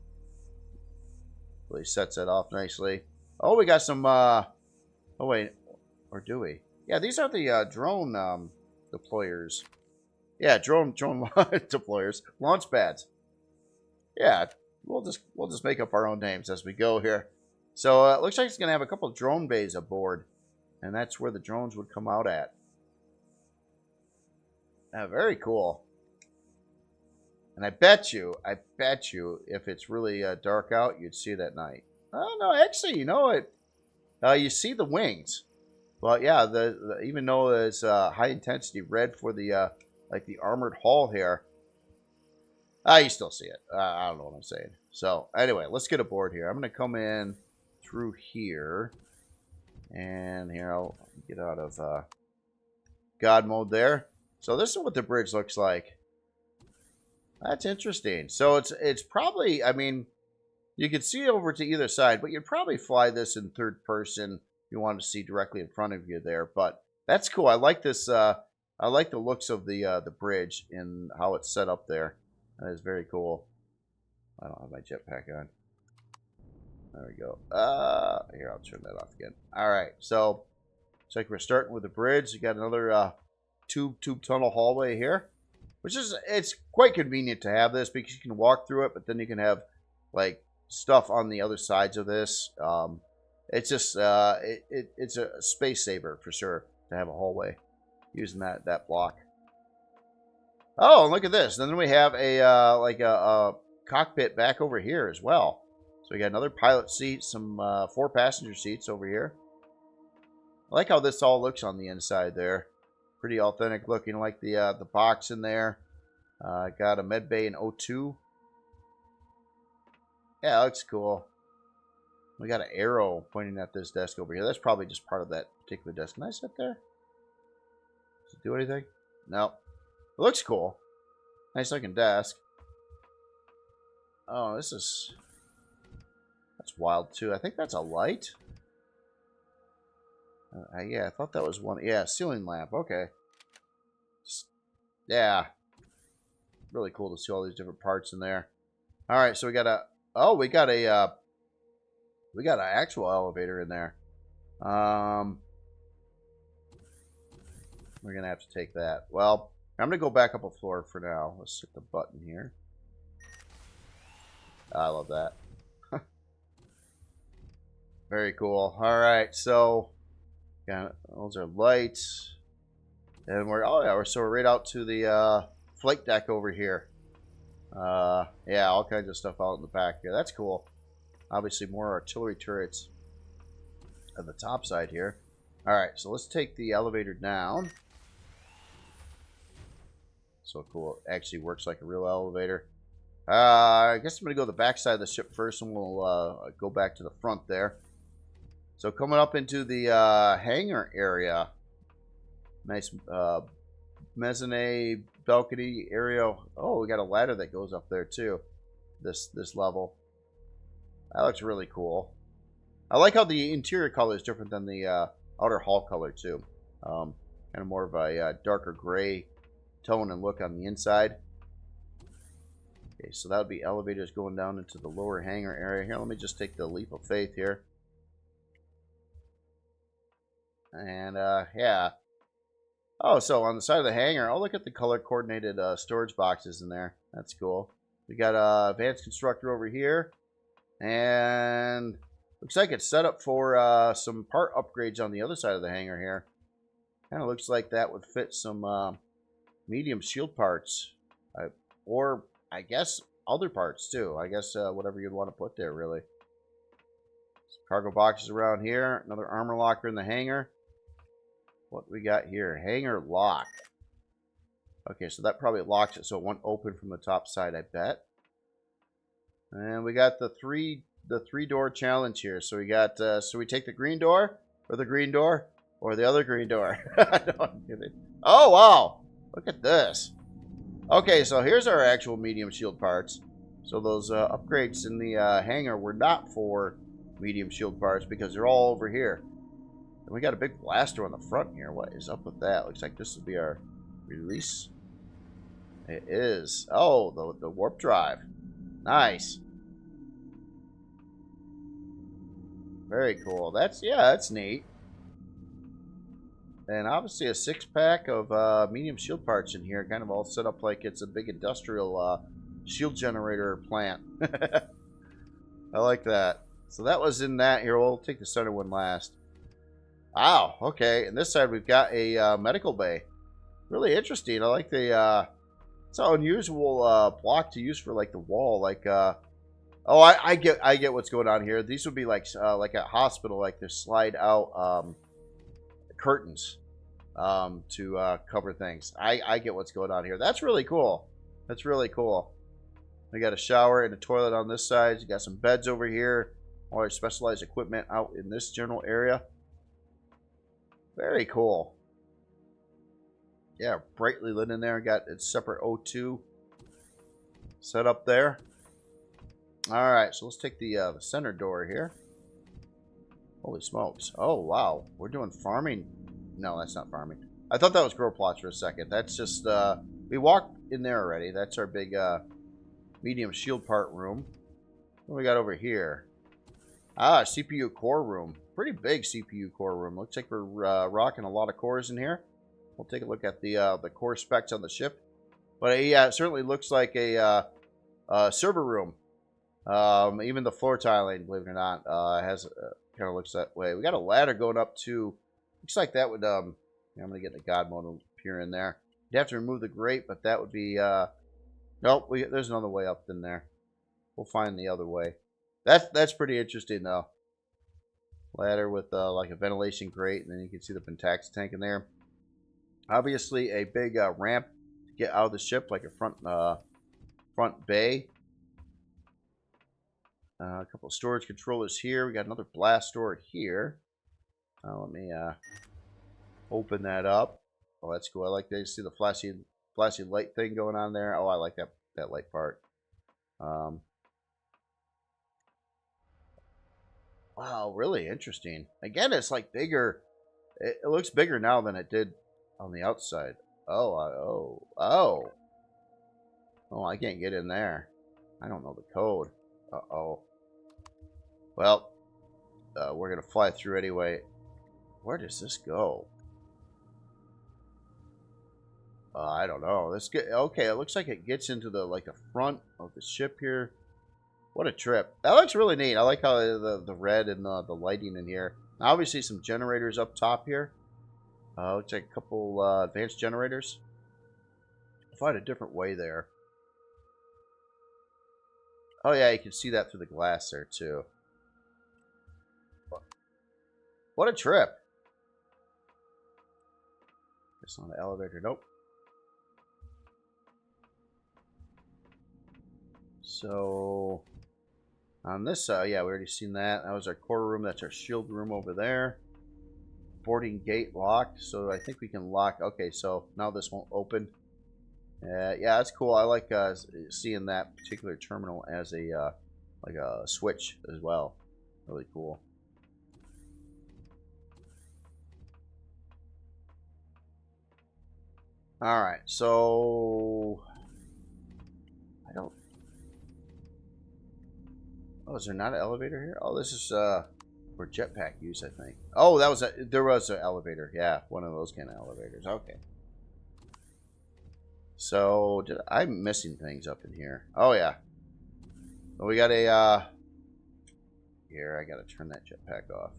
A: Really sets it off nicely. Oh, we got some. Oh wait, or do we? Yeah, these are the drone deployers. Yeah, drone deployers, launch pads. Yeah. We'll just make up our own names as we go here. So it looks like it's going to have a couple of drone bays aboard, and that's where the drones would come out at. Very cool. And I bet you, if it's really dark out, you'd see it at night. Oh no, actually, you know it. You see the wings. Well, yeah, even though it's high intensity red for the like the armored hull here. You still see it. I don't know what I'm saying. So, anyway, let's get aboard here. I'm going to come in through here. And here, I'll get out of God mode there. So, this is what the bridge looks like. That's interesting. So, it's probably, I mean, you can see over to either side, but you'd probably fly this in third person if you want to see directly in front of you there. But that's cool. I like this. I like the looks of the bridge and how it's set up there. That is very cool. I don't have my jetpack on. There we go. Here, I'll turn that off again. All right, so it's like we're starting with the bridge. You got another tube tunnel hallway here, which is, it's quite convenient to have this because you can walk through it, but then you can have like stuff on the other sides of this. It's just it's a space saver for sure to have a hallway using that block. Oh, and look at this. Then we have a cockpit back over here as well. So we got another pilot seat, some 4 passenger seats over here. I like how this all looks on the inside there. Pretty authentic looking, like the box in there. Got a med bay in O2. Yeah, it looks cool. We got an arrow pointing at this desk over here. That's probably just part of that particular desk. Can I sit there? Does it do anything? No. It looks cool. Nice looking desk. Oh, this is... That's wild, too. I think that's a light. Yeah, I thought that was one. Yeah, ceiling lamp. Okay. Yeah. Really cool to see all these different parts in there. All right, so we got a... Oh, we got an actual elevator in there. We're going to have to take that. Well, I'm going to go back up a floor for now. Let's hit the button here. I love that. Very cool. All right, so yeah, those are lights, and we're we're right out to the flight deck over here. Yeah, all kinds of stuff out in the back here. That's cool. Obviously, more artillery turrets on the top side here. All right, so let's take the elevator down. So cool. It actually works like a real elevator. I guess I'm going to go to the back side of the ship first, and we'll go back to the front there. So coming up into the hangar area. Nice mezzanine balcony area. Oh, we got a ladder that goes up there too. This level. That looks really cool. I like how the interior color is different than the outer hull color too. Kind of more of a darker gray tone and look on the inside. Okay, so that would be elevators going down into the lower hangar area. Here, let me just take the leap of faith here. And, yeah. Oh, so on the side of the hangar, oh, look at the color-coordinated storage boxes in there. That's cool. We got advanced constructor over here. And looks like it's set up for some part upgrades on the other side of the hangar here. Kind of looks like that would fit some medium shield parts. Or, I guess, other parts, too. I guess whatever you'd want to put there, really. Some cargo boxes around here. Another armor locker in the hangar. What we got here? Hangar lock. Okay, so that probably locks it so it won't open from the top side, I bet. And we got the three door challenge here. So we got so we take the green door, or the green door, or the other green door. No, I'm kidding. Oh wow! Look at this. Okay, so here's our actual medium shield parts. So those upgrades in the hangar were not for medium shield parts because they're all over here. And we got a big blaster on the front here. What is up with that? Looks like this will be our release. It is. Oh, the warp drive. Nice. Very cool. That's neat. And obviously a 6-pack of medium shield parts in here, kind of all set up like it's a big industrial shield generator plant. I like that. So that was in that here. We'll take the center one last. Wow, okay. And this side we've got a medical bay. Really interesting. I like the it's an unusual block to use for like the wall. Like oh, I get what's going on here. These would be like a hospital, like the slide out curtains to cover things. I get what's going on here. That's really cool. That's really cool. We got a shower and a toilet on this side. You got some beds over here. All our specialized equipment out in this general area. Very cool. Yeah, brightly lit in there. Got its separate O2 set up there. All right, so let's take the center door here. Holy smokes. Oh, wow. We're doing farming. No, that's not farming. I thought that was grow plots for a second. That's just, we walked in there already. That's our big medium shield part room. What do we got over here? Ah, CPU core room. Pretty big CPU core room. Looks like we're rocking a lot of cores in here. We'll take a look at the core specs on the ship. But yeah, it certainly looks like a server room. Even the floor tiling, believe it or not, has kind of looks that way. We got a ladder going up to. Looks like that would. Yeah, I'm gonna get the God mode to appear in there. You'd have to remove the grate, but that would be. Nope. There's another way up in there. We'll find the other way. That's pretty interesting though. Ladder with like a ventilation grate, and then you can see the Pentax tank in there. Obviously, a big ramp to get out of the ship, like a front bay. A couple of storage controllers here. We got another blast door here. Let me open that up. Oh, that's cool. I like to see the flashy light thing going on there. Oh, I like that light part. Wow, really interesting. Again, it's like bigger. It looks bigger now than it did on the outside. Oh. Oh, I can't get in there. I don't know the code. Uh-oh. Well, we're going to fly through anyway. Where does this go? I don't know. Okay, it looks like it gets into the front of the ship here. What a trip. That looks really neat. I like how the red and the lighting in here. Now, obviously, some generators up top here. Looks like a couple advanced generators. I'll find a different way there. Oh, yeah, you can see that through the glass there, too. What a trip. It's not an elevator. Nope. So, on this, yeah, we already seen that. That was our core room. That's our shield room over there. Boarding gate locked. So, I think we can lock. Okay, so now this won't open. Yeah, that's cool. I like seeing that particular terminal as a like a switch as well. Really cool. All right, so I don't. Oh, is there not an elevator here? Oh, this is for jetpack use, I think. Oh, there was an elevator. Yeah, one of those kind of elevators. Okay. So, I'm missing things up in here. Oh, yeah. Well, we got a, here, I got to turn that jetpack off.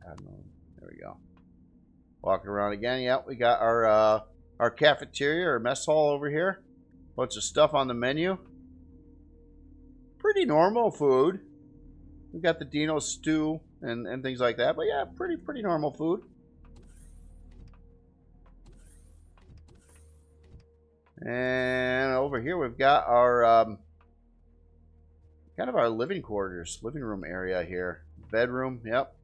A: I don't know. There we go. Walking around again. Yep, we got our cafeteria, or mess hall over here. Bunch of stuff on the menu. Pretty normal food. We got the Dino stew and things like that. But, yeah, pretty normal food. And over here we've got our kind of our living quarters, living room area here. Bedroom, yep.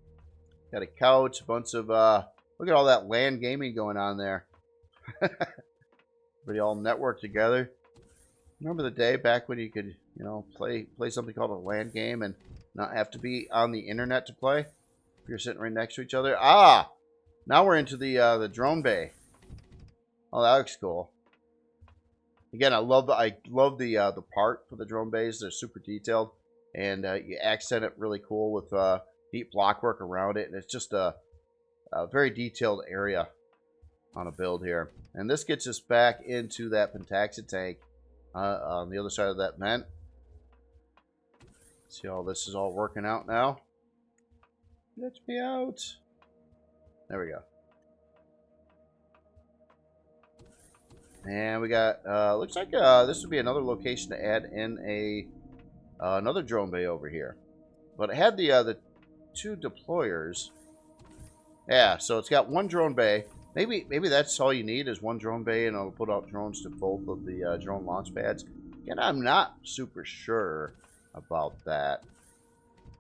A: Got a couch, a bunch of look at all that LAN gaming going on there. Everybody all networked together. Remember the day back when you could, play something called a LAN game and not have to be on the internet to play? If you're sitting right next to each other. Ah! Now we're into the drone bay. Oh, that looks cool. Again, I love the part for the drone bays. They're super detailed, and you accent it really cool with neat blockwork around it, and it's just a very detailed area on a build here. And this gets us back into that pentaxid tank on the other side of that vent. See how this is all working out now? Let me out. There we go. And we got, looks like this would be another location to add in another drone bay over here. But it had the two deployers. Yeah, so it's got one drone bay. Maybe that's all you need is one drone bay, and it'll put out drones to both of the drone launch pads. Again, I'm not super sure about that.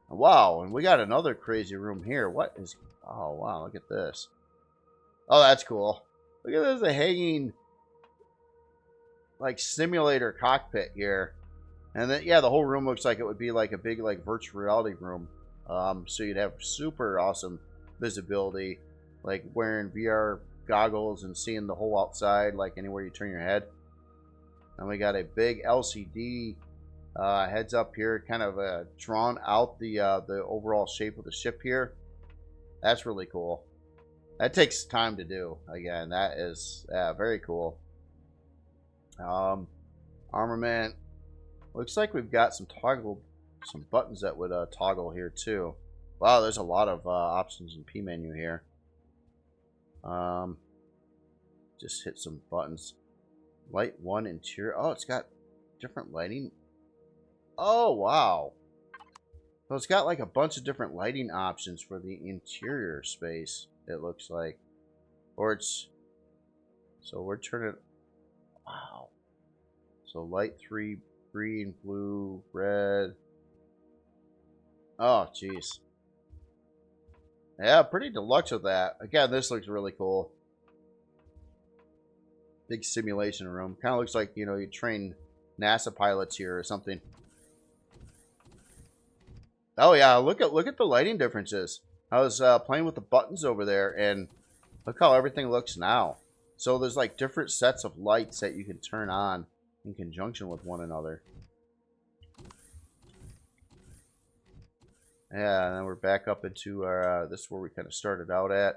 A: Wow, and we got another crazy room here. What is... Oh, wow, look at this. Oh, that's cool. Look at this, a hanging... like simulator cockpit here, and then yeah, the whole room looks like it would be like a big virtual reality room. So you'd have super awesome visibility, like wearing VR goggles and seeing the whole outside, like anywhere you turn your head. And we got a big LCD heads up here, kind of drawn out the overall shape of the ship here. That's really cool. That takes time to do. Again, that is very cool. Armament. Looks like we've got some buttons that would toggle here too. Wow, there's a lot of options in P menu here. Just hit some buttons. Light 1 interior. Oh, it's got different lighting. Oh, wow. So it's got like a bunch of different lighting options for the interior space, it looks like. Or it's... So we're turning... Wow. So light 3, green, blue, red. Oh, jeez. Yeah, pretty deluxe with that. Again, this looks really cool. Big simulation room. Kind of looks like, you know, you train NASA pilots here or something. Oh yeah, look at the lighting differences. I was playing with the buttons over there, and look how everything looks now. So there's like different sets of lights that you can turn on in conjunction with one another. Yeah, and then we're back up into our, this is where we kind of started out at.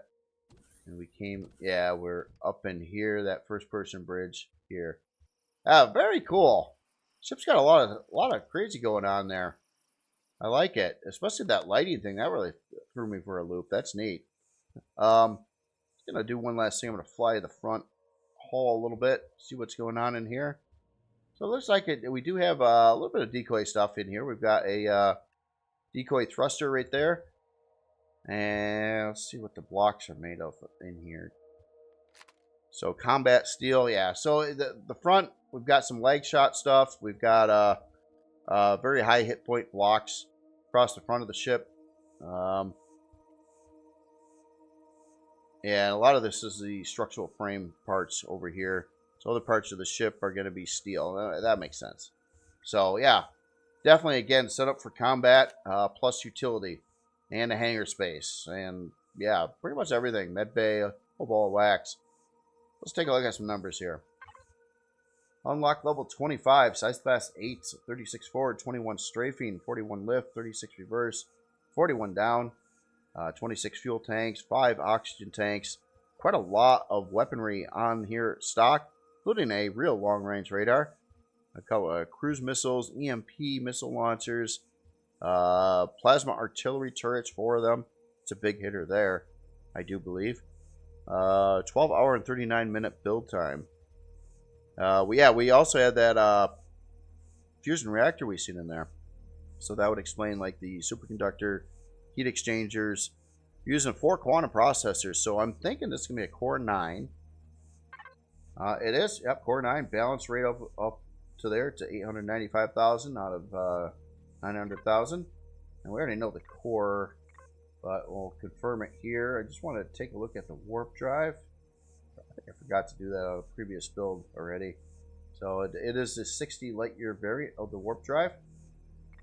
A: And we came, yeah, we're up in here, that first person bridge here. Ah, very cool. Ship's got a lot of crazy going on there. I like it, especially that lighting thing. That really threw me for a loop. That's neat. Gonna do one last thing. I'm gonna fly to the front hall a little bit, see what's going on in here. So it looks like we do have a little bit of decoy stuff in here. We've got a decoy thruster right there. And let's see what the blocks are made of in here. So combat steel, yeah. So the front, we've got some leg shot stuff. We've got very high hit point blocks across the front of the ship. And a lot of this is the structural frame parts over here. So other parts of the ship are going to be steel. That makes sense. So yeah, definitely again set up for combat plus utility and a hangar space. And yeah, pretty much everything. Med bay, a whole ball of wax. Let's take a look at some numbers here. Unlock level 25, size class 8, 36 forward, 21 strafing, 41 lift, 36 reverse, 41 down, 26 fuel tanks, 5 oxygen tanks. Quite a lot of weaponry on here stock, including a real long-range radar, a couple of cruise missiles, EMP missile launchers, plasma artillery turrets, 4 of them. It's a big hitter there, I do believe. 12-hour and 39-minute build time. We also had that fusion reactor we seen in there. So that would explain like the superconductor, heat exchangers, using 4 quantum processors. So I'm thinking this is going to be a Core 9. It is, yep, Core 9. Balance rate up to there to 895,000 out of 900,000. And we already know the core, but we'll confirm it here. I just want to take a look at the warp drive. I think I forgot to do that on a previous build already. So it is the 60 light year variant of the warp drive.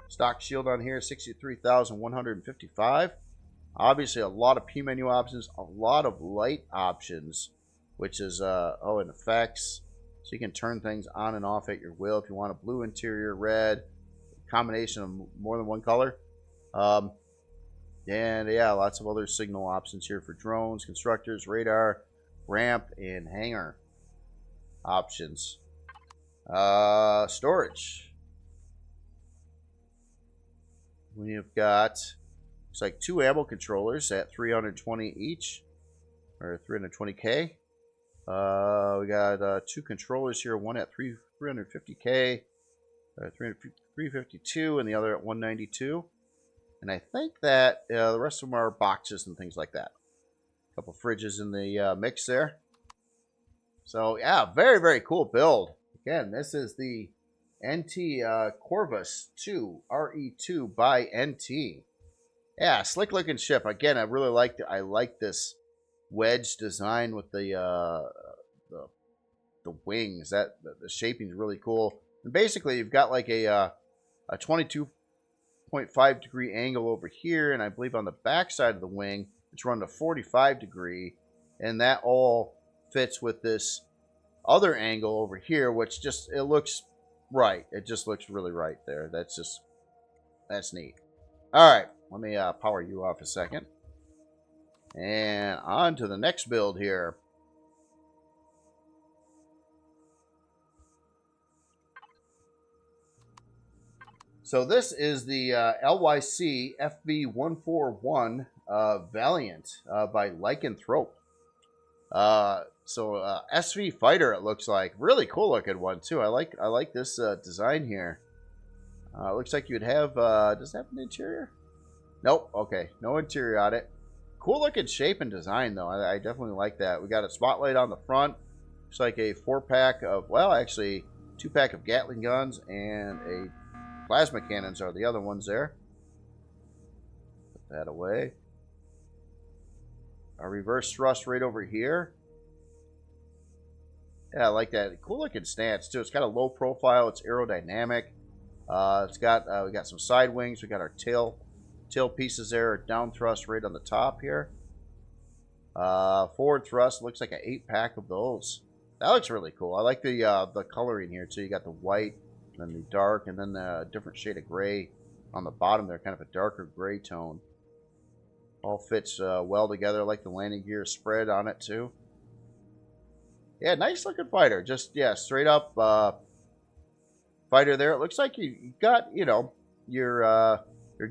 A: Stock shield on here, 63,155. Obviously, a lot of P menu options, a lot of light options, which is, and effects. So you can turn things on and off at your will if you want a blue interior, red, combination of more than one color. And yeah, lots of other signal options here for drones, constructors, radar, ramp, and hangar options. Storage. We've got, looks like 2 ammo controllers at 320 each, or 320k. We got 2 controllers here, one at 350k, 352, and the other at 192. And I think that the rest of them are boxes and things like that. A couple fridges in the mix there. So yeah, very, very cool build. Again, this is the NT Corvus 2 RE2 by NT. Yeah, slick looking ship. Again, I really liked it. I like this wedge design with the wings. That the shaping is really cool. And basically, you've got like a 22.5 degree angle over here, and I believe on the back side of the wing, it's run to 45 degree, and that all fits with this other angle over here, which just, it looks right. It just looks really right there. That's neat. All right, let me power you off a second. And on to the next build here. So this is the LYC FB141 Valiant by Lycanthrope. SV fighter, it looks like. Really cool looking one too. I like this design here. Looks like you'd have does it have an interior? Nope. Okay, no interior on it. Cool looking shape and design though. I definitely like that. We got a spotlight on the front. Looks like a 4-pack of, well, actually 2-pack of Gatling guns, and a plasma cannons are the other ones there. Put that away. A reverse thrust right over here. Yeah, I like that. Cool looking stance too. It's got a low profile. It's aerodynamic. It's got we got some side wings. We got our tail pieces there. Down thrust right on the top here. Forward thrust looks like an 8-pack of those. That looks really cool. I like the coloring here too. You got the white, then the dark, and then the different shade of gray on the bottom there, kind of a darker gray tone. All fits well together. I like the landing gear spread on it too. Yeah, nice looking fighter. Just, yeah, straight up fighter there. It looks like you got, you know, your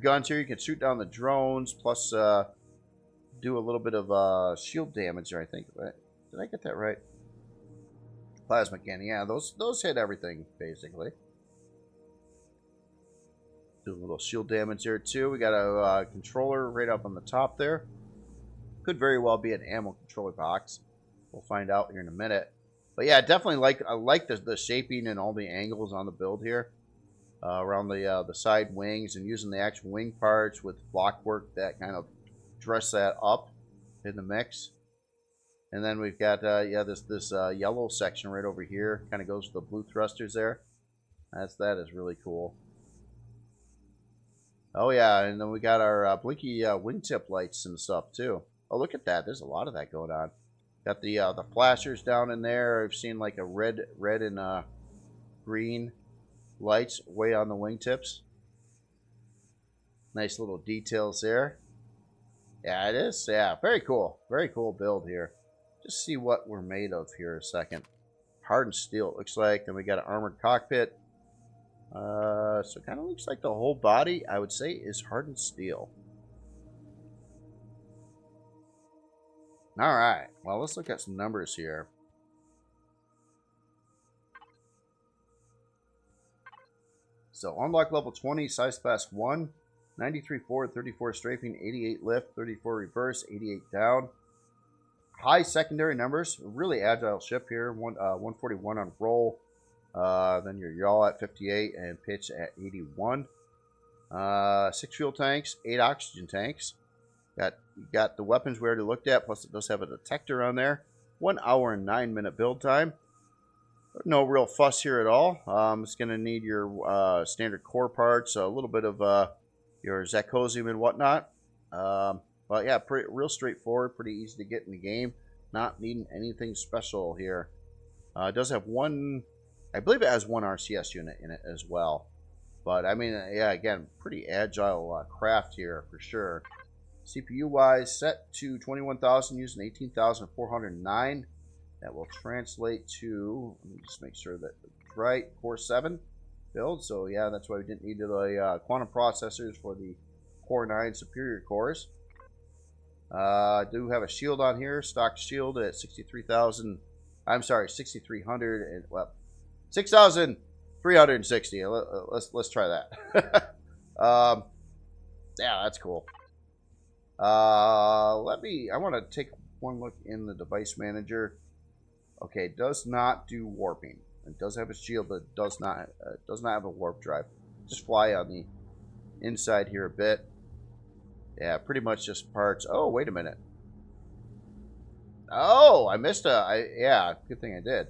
A: guns here. You can shoot down the drones, plus do a little bit of shield damage there, I think. Did I get that right? Plasma cannon. Yeah, those hit everything, basically. Do a little shield damage there, too. We got a controller right up on the top there. Could very well be an ammo controller box. We'll find out here in a minute. But yeah, definitely I like the shaping and all the angles on the build here. Around the side wings and using the actual wing parts with block work that kind of dress that up in the mix. And then we've got yeah, this yellow section right over here. Kind of goes with the blue thrusters there. That is really cool. Oh yeah, and then we got our blinky wingtip lights and stuff too. Oh, look at that. There's a lot of that going on. Got the flashers down in there. I've seen like a red and green lights way on the wingtips. Nice little details there. Yeah, it is. Yeah, very cool. Very cool build here. Just see what we're made of here a second. Hardened steel, it looks like. Then we got an armored cockpit. So it kind of looks like the whole body, I would say, is hardened steel. All right. Well, let's look at some numbers here. So, unlock level 20, size class 1, 93 forward, 34 strafing, 88 lift, 34 reverse, 88 down. High secondary numbers. Really agile ship here. 141 on roll. Then your yaw at 58 and pitch at 81. 6 fuel tanks, 8 oxygen tanks. Got the weapons we already looked at, plus it does have a detector on there. 1 hour and 9-minute build time. No real fuss here at all. It's going to need your standard core parts, a little bit of your Zakosium and whatnot. But yeah, real straightforward, pretty easy to get in the game. Not needing anything special here. It does have one, I believe it has one RCS unit in it as well. But I mean, yeah, again, pretty agile craft here for sure. CPU wise, set to 21,000 using 18,409. That will translate to, let me just make sure that it's right, Core 7 build. So yeah, that's why we didn't need the quantum processors for the Core 9 superior cores. I do have a shield on here, stock shield at 63,000. I'm sorry, 6,300 and well, 6,360. Let's try that. Yeah, that's cool. I want to take one look in the device manager. Okay, does not do warping. It does have a shield, but does not have a warp drive. Just fly on the inside here a bit. Yeah, pretty much just parts. Oh, wait a minute. Oh, I missed yeah, good thing I did.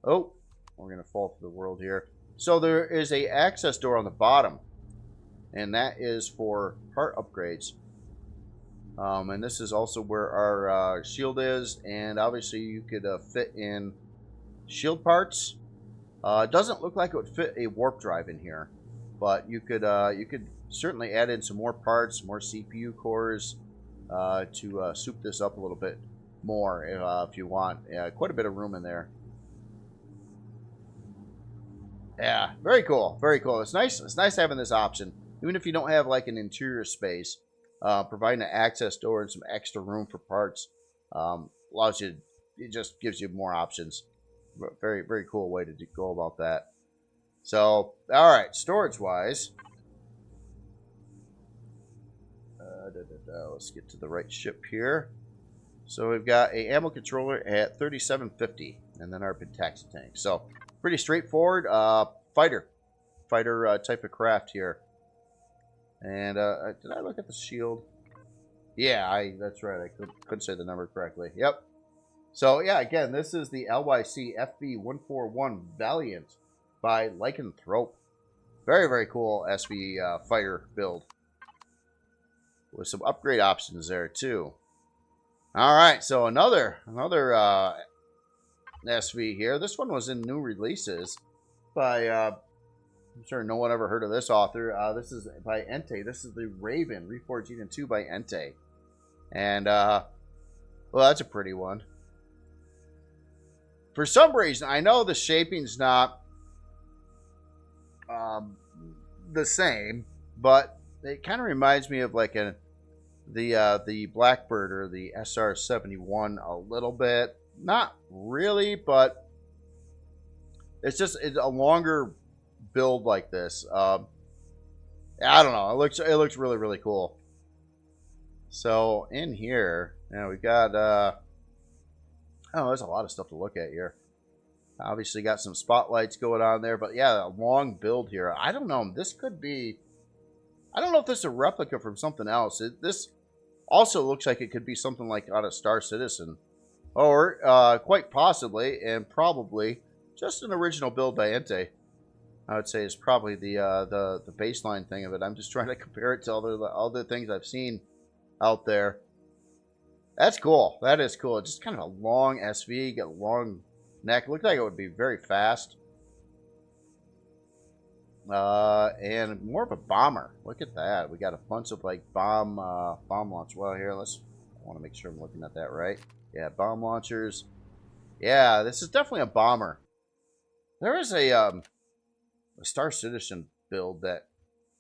A: Oh, we're going to fall to the world here. So there is a access door on the bottom, and that is for part upgrades. And this is also where our shield is, and obviously you could fit in shield parts. It doesn't look like it would fit a warp drive in here, but you could certainly add in some more parts, more CPU cores to soup this up a little bit more if you want. Yeah, quite a bit of room in there. Yeah, very cool, very cool. It's nice. It's nice having this option, even if you don't have like an interior space. Providing an access door and some extra room for parts allows you. It just gives you more options. Very, very cool way to go about that. So, all right, storage wise, let's get to the right ship here. So we've got a ammo controller at 3750, and then our Pentaxi tank. So pretty straightforward. Fighter type of craft here. And did I look at the shield? Yeah, that's right. I couldn't say the number correctly. Yep. So yeah, again, this is the LYC FV141 Valiant by Lycanthrope. Very, very cool SV fighter build with some upgrade options there too. All right, so another SV here. This one was in new releases by I'm sure no one ever heard of this author. This is by Entei. This is the Raven Reforged Eden 2 by Entei, and well, that's a pretty one. For some reason, I know the shaping's not the same, but it kind of reminds me of like the Blackbird or the SR-71 a little bit. Not really, but it's a longer build like this. I don't know. It looks really, really cool. So in here, now we got oh, there's a lot of stuff to look at here. Obviously got some spotlights going on there, but yeah, a long build here. I don't know. This could be, I don't know if this is a replica from something else. This also looks like it could be something like out of Star Citizen, or quite possibly and probably just an original build by Entei. I would say is probably the baseline thing of it. I'm just trying to compare it to all the things I've seen out there. That's cool. That is cool. It's just kind of a long SV, got a long neck. Looked like it would be very fast. And more of a bomber. Look at that. We got a bunch of like bomb launch. Well, here, I want to make sure I'm looking at that right. Yeah, bomb launchers. Yeah, this is definitely a bomber. There is a Star Citizen build that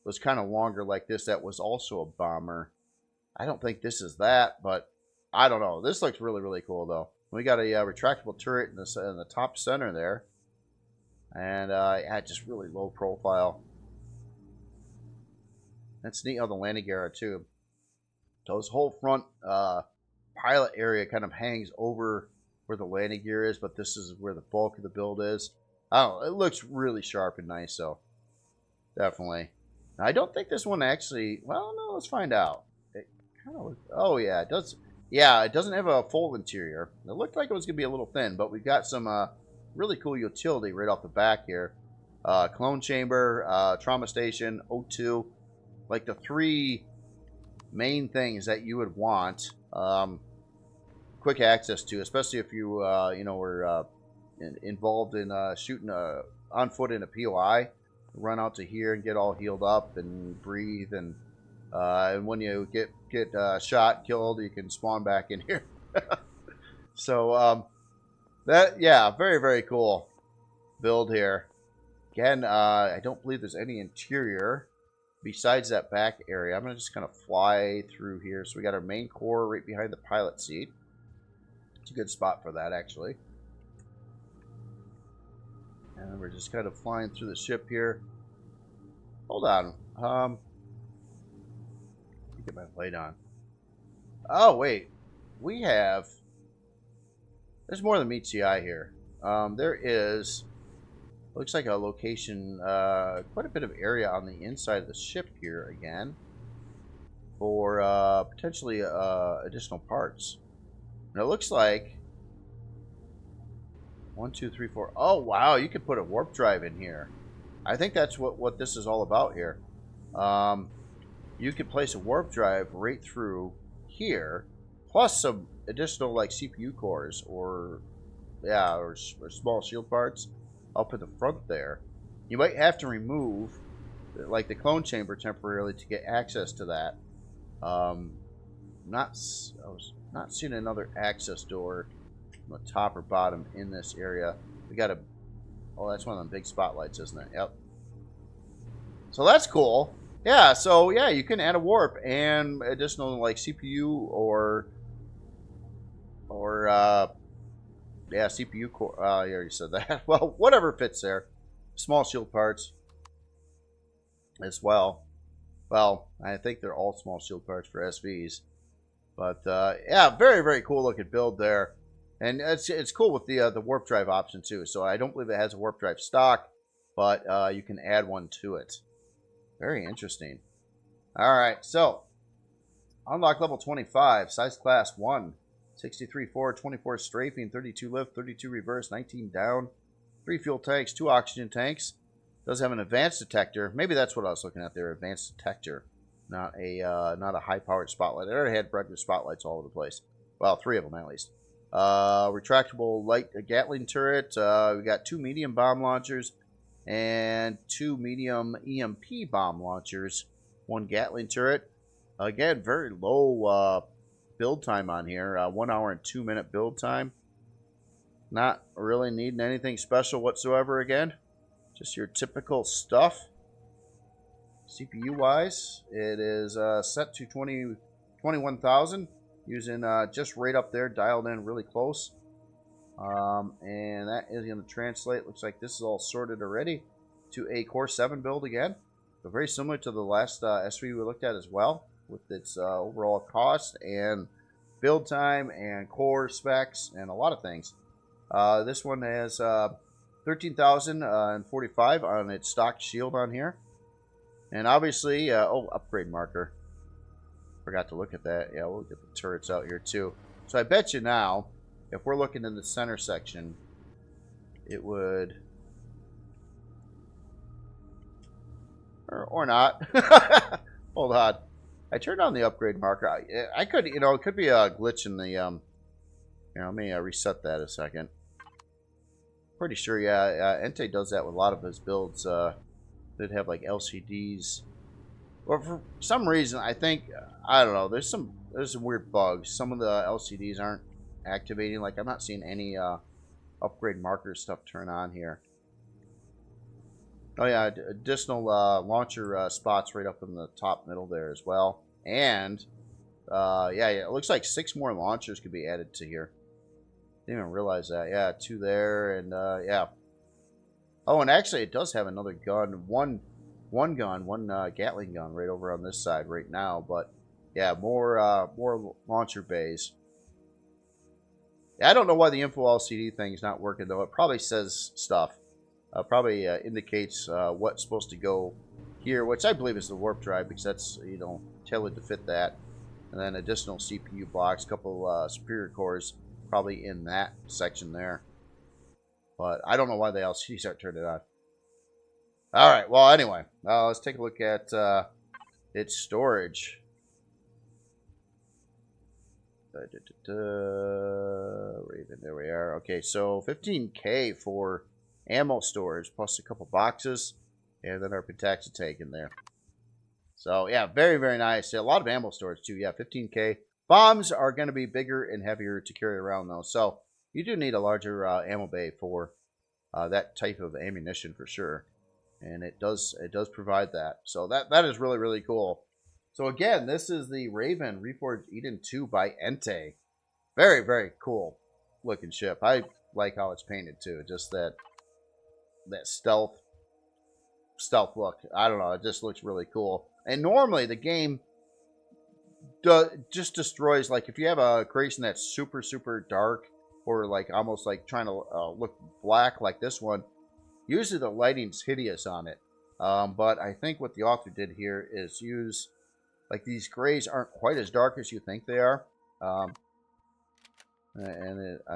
A: was kind of longer like this that was also a bomber. I don't think this is that, but I don't know. This looks really, really cool, though. We got a retractable turret in the top center there. And yeah, just really low profile. That's neat on the landing gear, too. So this whole front pilot area kind of hangs over where the landing gear is, but this is where the bulk of the build is. I don't know. It looks really sharp and nice, so definitely. Now, I don't think this one actually... Well, no, let's find out. It kind of... Oh, yeah, it does... Yeah, it doesn't have a full interior. It looked like it was going to be a little thin, but we've got some really cool utility right off the back here. Clone chamber, trauma station, O2. Like the three main things that you would want quick access to, especially if you, you know, were involved in shooting on foot in a POI. Run out to here and get all healed up and breathe, and when you get shot, killed, you can spawn back in here. So that, yeah, very, very cool build here. Again, I don't believe there's any interior besides that back area. I'm gonna just kind of fly through here. So we got our main core right behind the pilot seat. It's a good spot for that, actually. And we're just kind of flying through the ship here. Hold on. Get my light on. Oh, wait. We have... There's more than meets the eye here. There is... Looks like a location, quite a bit of area on the inside of the ship here again. For potentially additional parts. And it looks like... 1, 2, 3, 4... Oh, wow. You could put a warp drive in here. I think that's what this is all about here. You could place a warp drive right through here, plus some additional like CPU cores or small shield parts up in the front there. You might have to remove like the clone chamber temporarily to get access to that. I was not seeing another access door on the top or bottom in this area. We got a... Oh, that's one of them big spotlights, isn't it? Yep. So that's cool. Yeah, so yeah, you can add a warp and additional like CPU or yeah, CPU core. I already said that. Well, whatever fits there. Small shield parts as well. Well, I think they're all small shield parts for SVs. But yeah, very, very cool looking build there. And it's cool with the warp drive option too. So I don't believe it has a warp drive stock, but you can add one to it. Very interesting. All right, so unlock level 25, size class 1, 63 forward, 24 strafing, 32 lift, 32 reverse, 19 down, 3 fuel tanks, 2 oxygen tanks. Does have an advanced detector. Maybe that's what I was looking at there, advanced detector. Not a high-powered spotlight. I already had regular spotlights all over the place. Well, 3 of them at least. Retractable light Gatling turret. We got 2 medium bomb launchers and 2 medium EMP bomb launchers. 1 Gatling turret. Again, very low build time on here. 1 hour and 2 minute build time. Not really needing anything special whatsoever again. Just your typical stuff. CPU wise, it is set to 21,000. Using just right up there, dialed in really close. And that is going to translate. Looks like this is all sorted already to a Core 7 build again. So very similar to the last SV we looked at as well, with its overall cost and build time and core specs and a lot of things. This one has 13,045 on its stock shield on here. And obviously, upgrade marker. Forgot to look at that. Yeah, we'll get the turrets out here too. So I bet you now, if we're looking in the center section, it would... Or not. Hold on. I turned on the upgrade marker. I could, it could be a glitch in the, here, let me reset that a second. Pretty sure, yeah, Entei does that with a lot of his builds. They'd have like LCDs. Or for some reason, I think, I don't know, there's some weird bugs. Some of the LCDs aren't activating. Like, I'm not seeing any upgrade marker stuff turn on here. Oh yeah, additional launcher spots right up in the top middle there as well. And, yeah, it looks like 6 more launchers could be added to here. Didn't even realize that. Yeah, 2 there, and, yeah. Oh, and actually, it does have another gun. One Gatling gun right over on this side right now. But, yeah, more launcher bays. Yeah, I don't know why the info LCD thing's not working, though. It probably says stuff. Probably indicates what's supposed to go here, which I believe is the warp drive, because that's, tailored to fit that. And then additional CPU blocks, couple superior cores, probably in that section there. But I don't know why the LCDs aren't turned on. All right, well, anyway, let's take a look at its storage. Raven, there we are. Okay, so 15K for ammo storage, plus a couple boxes, and then our pentaxi tank in there. So, yeah, very, very nice. A lot of ammo storage, too. Yeah, 15K. Bombs are going to be bigger and heavier to carry around, though. So, you do need a larger ammo bay for that type of ammunition for sure. And it does provide that. So, that is really, really cool. So, again, this is the Raven Reforged Eden 2 by Entei. Very, very cool looking ship. I like how it's painted, too. Just that stealth look. I don't know. It just looks really cool. And normally the game just destroys, like if you have a creation that's super, super dark or like almost like trying to look black like this one, usually the lighting's hideous on it. But I think what the author did here is use, like these grays aren't quite as dark as you think they are. I'm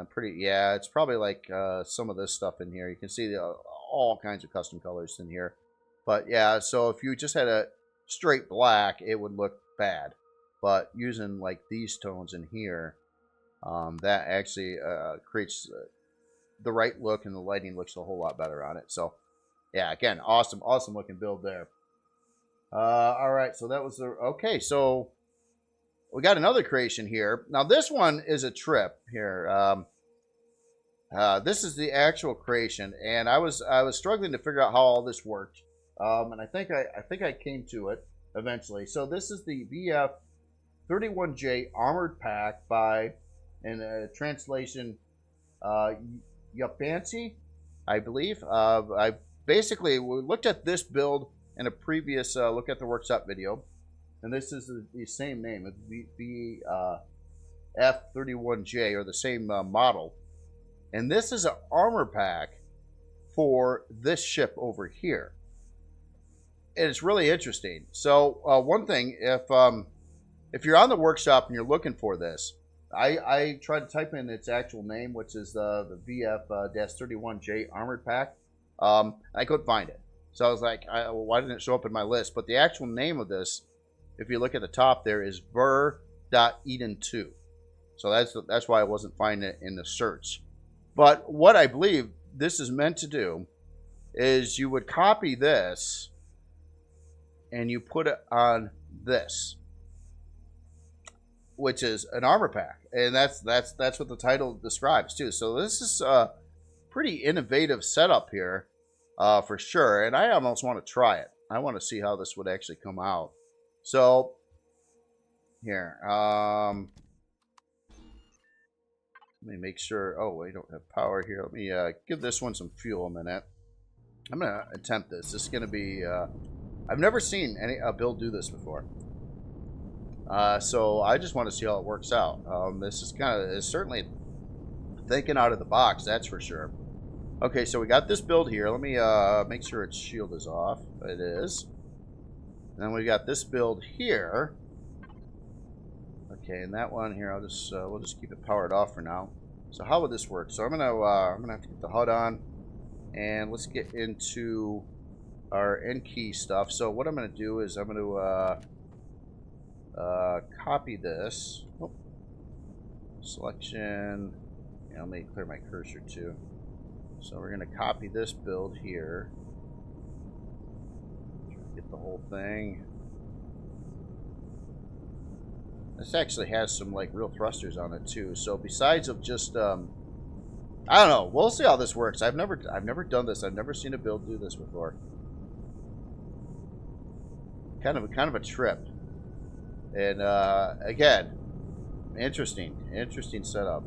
A: pretty, yeah, it's probably like some of this stuff in here. You can see all kinds of custom colors in here. But yeah, so if you just had a straight black, it would look bad. But using like these tones in here, that actually creates the right look, and the lighting looks a whole lot better on it. So yeah, again, awesome looking build there. All right, so that was the, okay, so we got another creation here. Now this one is a trip here. This is the actual creation, and I was struggling to figure out how all this worked. And I think I came to it eventually. So this is the VF-31J Armored Pack by, in translation, Yapansi, I believe. I basically looked at this build in a previous Look at the Workshop video, and this is the same name, VF-31J, or the same model. And this is an armor pack for this ship over here. And it's really interesting. So one thing, if you're on the workshop and you're looking for this, I tried to type in its actual name, which is the VF-31J Armored Pack. I couldn't find it. So I was like, well, why didn't it show up in my list? But the actual name of this, if you look at the top there, is Ver.Eden 2. So that's why I wasn't finding it in the search. But what I believe this is meant to do is you would copy this and you put it on this, which is an armor pack, and that's what the title describes too. So this is a pretty innovative setup here, for sure. And I almost want to try it. I want to see how this would actually come out. So here, let me make sure. Oh, we don't have power here. Let me give this one some fuel a minute. I'm gonna attempt this. This is gonna be. I've never seen a build do this before. So I just want to see how it works out. This is it's certainly thinking out of the box, that's for sure. Okay, so we got this build here. Let me make sure its shield is off. It is. And then we got this build here. Okay, and that one here, I'll just we'll just keep it powered off for now. So how would this work? So I'm gonna have to get the HUD on, and let's get into our end key stuff. So what I'm gonna do is I'm gonna copy this. Oh. Selection. Yeah, let me clear my cursor too. So we're gonna copy this build here. Get the whole thing. This actually has some like real thrusters on it too. So besides of just I don't know. We'll see how this works. I've never done this. I've never seen a build do this before. Kind of a trip. And again, interesting setup.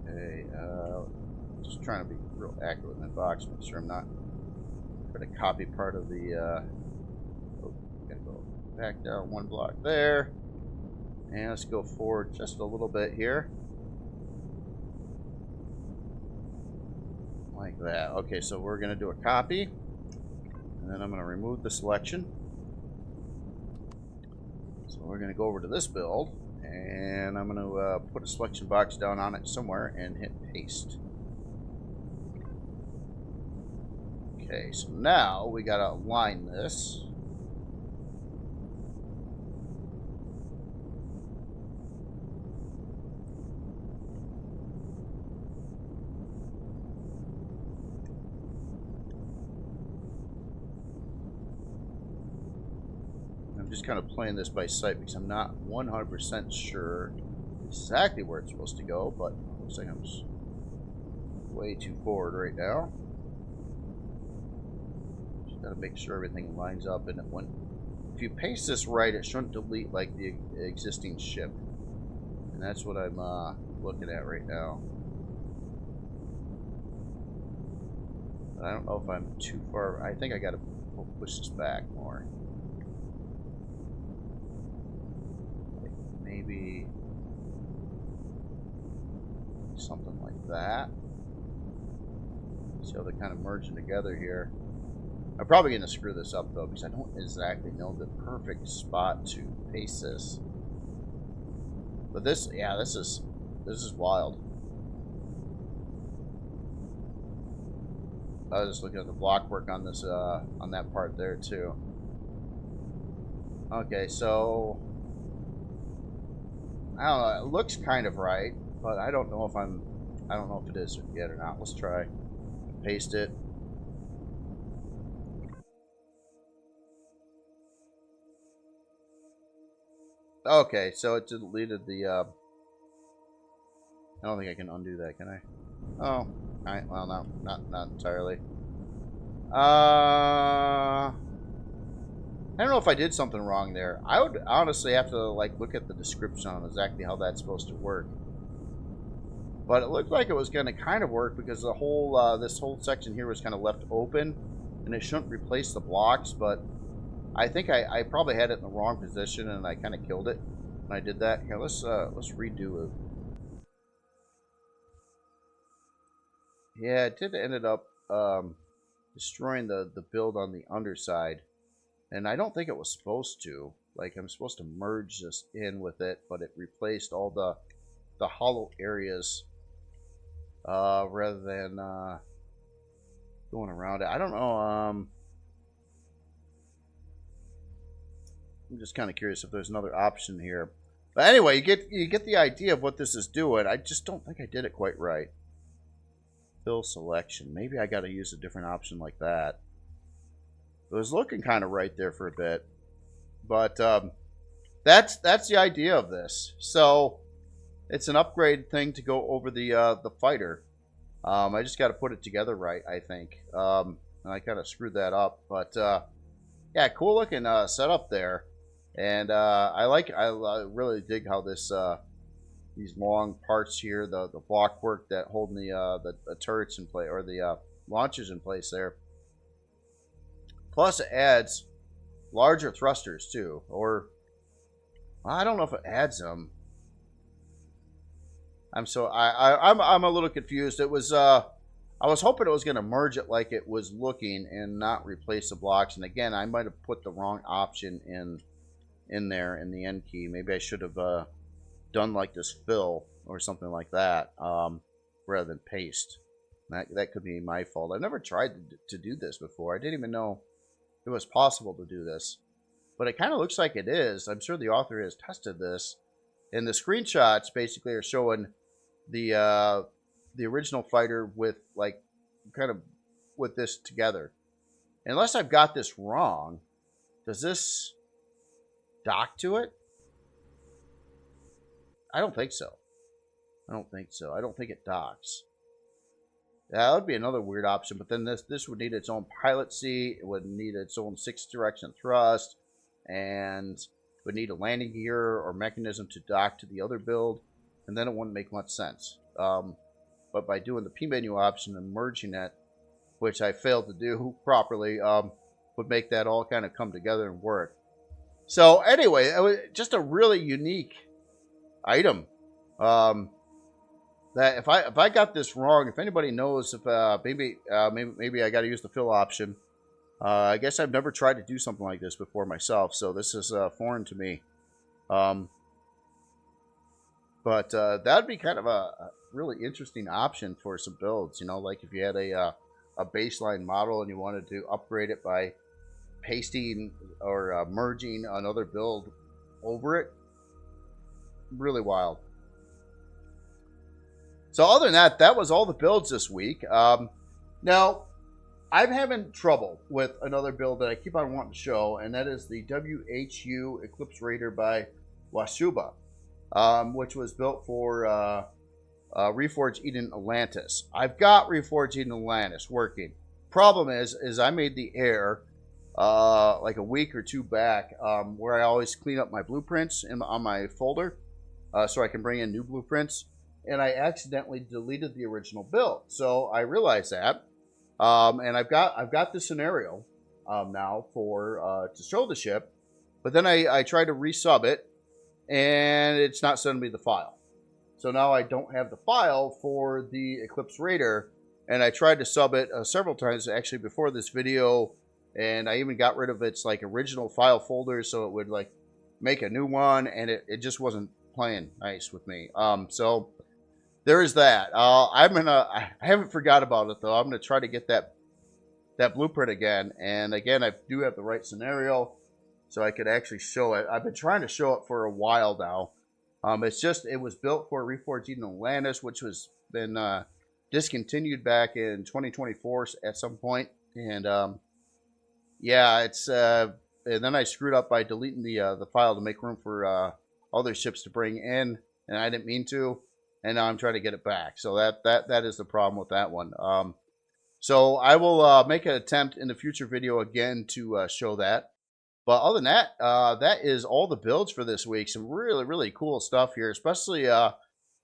A: Okay, just trying to be real accurate in the box. Make sure I'm not trying to copy part of the. Oh, gotta go back down one block there, and let's go forward just a little bit here, like that. Okay, so we're gonna do a copy. And then I'm going to remove the selection. So we're going to go over to this build. And I'm going to put a selection box down on it somewhere and hit paste. Okay, so now we got to align this. Just kind of playing this by sight because I'm not 100% sure exactly where it's supposed to go, but it looks like I'm just way too forward right now. Just gotta make sure everything lines up, and if you paste this right, it shouldn't delete like the existing ship, and that's what I'm looking at right now. But I don't know if I'm too far. I think I gotta push this back more. Maybe something like that. See how they're kind of merging together here. I'm probably going to screw this up though because I don't exactly know the perfect spot to paste this. But this, yeah, this is wild. I was just looking at the block work on this on that part there too. Okay, so I don't know, it looks kind of right, but I don't know if it is yet or not. Let's try. Paste it. Okay, so it deleted the I don't think I can undo that, can I? Oh, alright, well no, not entirely. I don't know if I did something wrong there. I would honestly have to like look at the description on exactly how that's supposed to work. But it looked like it was going to kind of work because the whole this whole section here was kind of left open, and it shouldn't replace the blocks. But I think I probably had it in the wrong position, and I kind of killed it when I did that. Here, let's redo it. Yeah, it did ended up destroying the build on the underside. And I don't think it was supposed to. Like, I'm supposed to merge this in with it, but it replaced all the hollow areas rather than going around it. I don't know. I'm just kind of curious if there's another option here. But anyway, you get the idea of what this is doing. I just don't think I did it quite right. Fill selection. Maybe I got to use a different option like that. It was looking kind of right there for a bit. But that's the idea of this. So it's an upgrade thing to go over the fighter. I just got to put it together right, I think. And I kind of screwed that up. But yeah, cool looking setup there. And I really dig how this these long parts here, the block work that holding the turrets in place, or the launchers in place there. Plus, it adds larger thrusters too, or I don't know if it adds them. I'm a little confused. It was I was hoping it was going to merge it like it was looking and not replace the blocks. And again, I might have put the wrong option in there in the end key. Maybe I should have done like this fill or something like that rather than paste. That could be my fault. I've never tried to do this before. I didn't even know it was possible to do this, but it kind of looks like it is. I'm sure the author has tested this, and the screenshots basically are showing the original fighter with like kind of with this together. Unless I've got this wrong, does this dock to it? I don't think so. I don't think it docks. That would be another weird option, but then this would need its own pilot seat. It would need its own 6-direction thrust, and would need a landing gear or mechanism to dock to the other build, and then it wouldn't make much sense. But by doing the P menu option and merging it, which I failed to do properly, would make that all kind of come together and work. So anyway, it was just a really unique item. That if I got this wrong, if anybody knows if maybe I got to use the fill option. I guess I've never tried to do something like this before myself, so this is foreign to me. But that'd be kind of a really interesting option for some builds. You know, like if you had a baseline model and you wanted to upgrade it by pasting or merging another build over it. Really wild. So other than that, that was all the builds this week. Now, I'm having trouble with another build that I keep on wanting to show, and that is the WHU Eclipse Raider by Wasuba, which was built for Reforged Eden Atlantis. I've got Reforged Eden Atlantis working. Problem is I made the error like a week or two back, where I always clean up my blueprints on my folder so I can bring in new blueprints. And I accidentally deleted the original build. So I realized that. And I've got the scenario now for to show the ship. But then I tried to resub it, and it's not sending me the file. So now I don't have the file for the Eclipse Raider. And I tried to sub it several times actually before this video. And I even got rid of its like original file folder so it would like make a new one. And it just wasn't playing nice with me. So there is that. I haven't forgot about it though. I'm gonna try to get that blueprint again. And again, I do have the right scenario, so I could actually show it. I've been trying to show it for a while now. It was built for Reforged Eden Atlantis, which was been discontinued back in 2024 at some point. And yeah, it's and then I screwed up by deleting the file to make room for other ships to bring in, and I didn't mean to. And now I'm trying to get it back. So that is the problem with that one. So I will make an attempt in the future video again to show that. But other than that, that is all the builds for this week. Some really, really cool stuff here, especially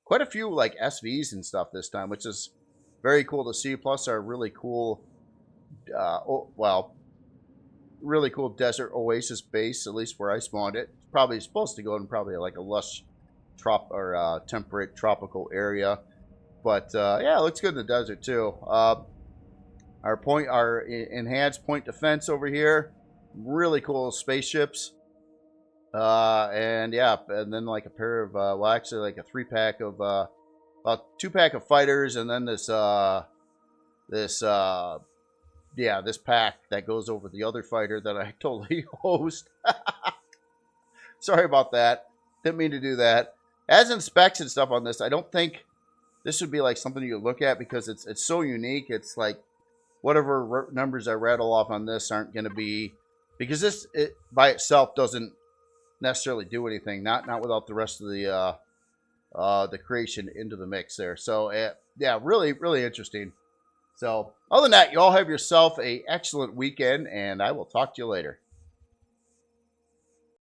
A: quite a few like SVs and stuff this time, which is very cool to see. Plus our really cool, really cool desert oasis base, at least where I spawned it. It's probably supposed to go in probably like a lush temperate tropical area, but yeah, it looks good in the desert too. Our enhanced point defense over here, really cool spaceships. And yeah, and then like a pair of, well, actually like a 3-pack of, about 2-pack of fighters, and then this pack that goes over the other fighter that I totally host. Sorry about that. Didn't mean to do that. As in specs and stuff on this, I don't think this would be like something you look at because it's so unique. It's like whatever numbers I rattle off on this aren't going to be, because it by itself doesn't necessarily do anything. Not without the rest of the creation into the mix there. So yeah, really, really interesting. So other than that, you all have yourself a excellent weekend, and I will talk to you later.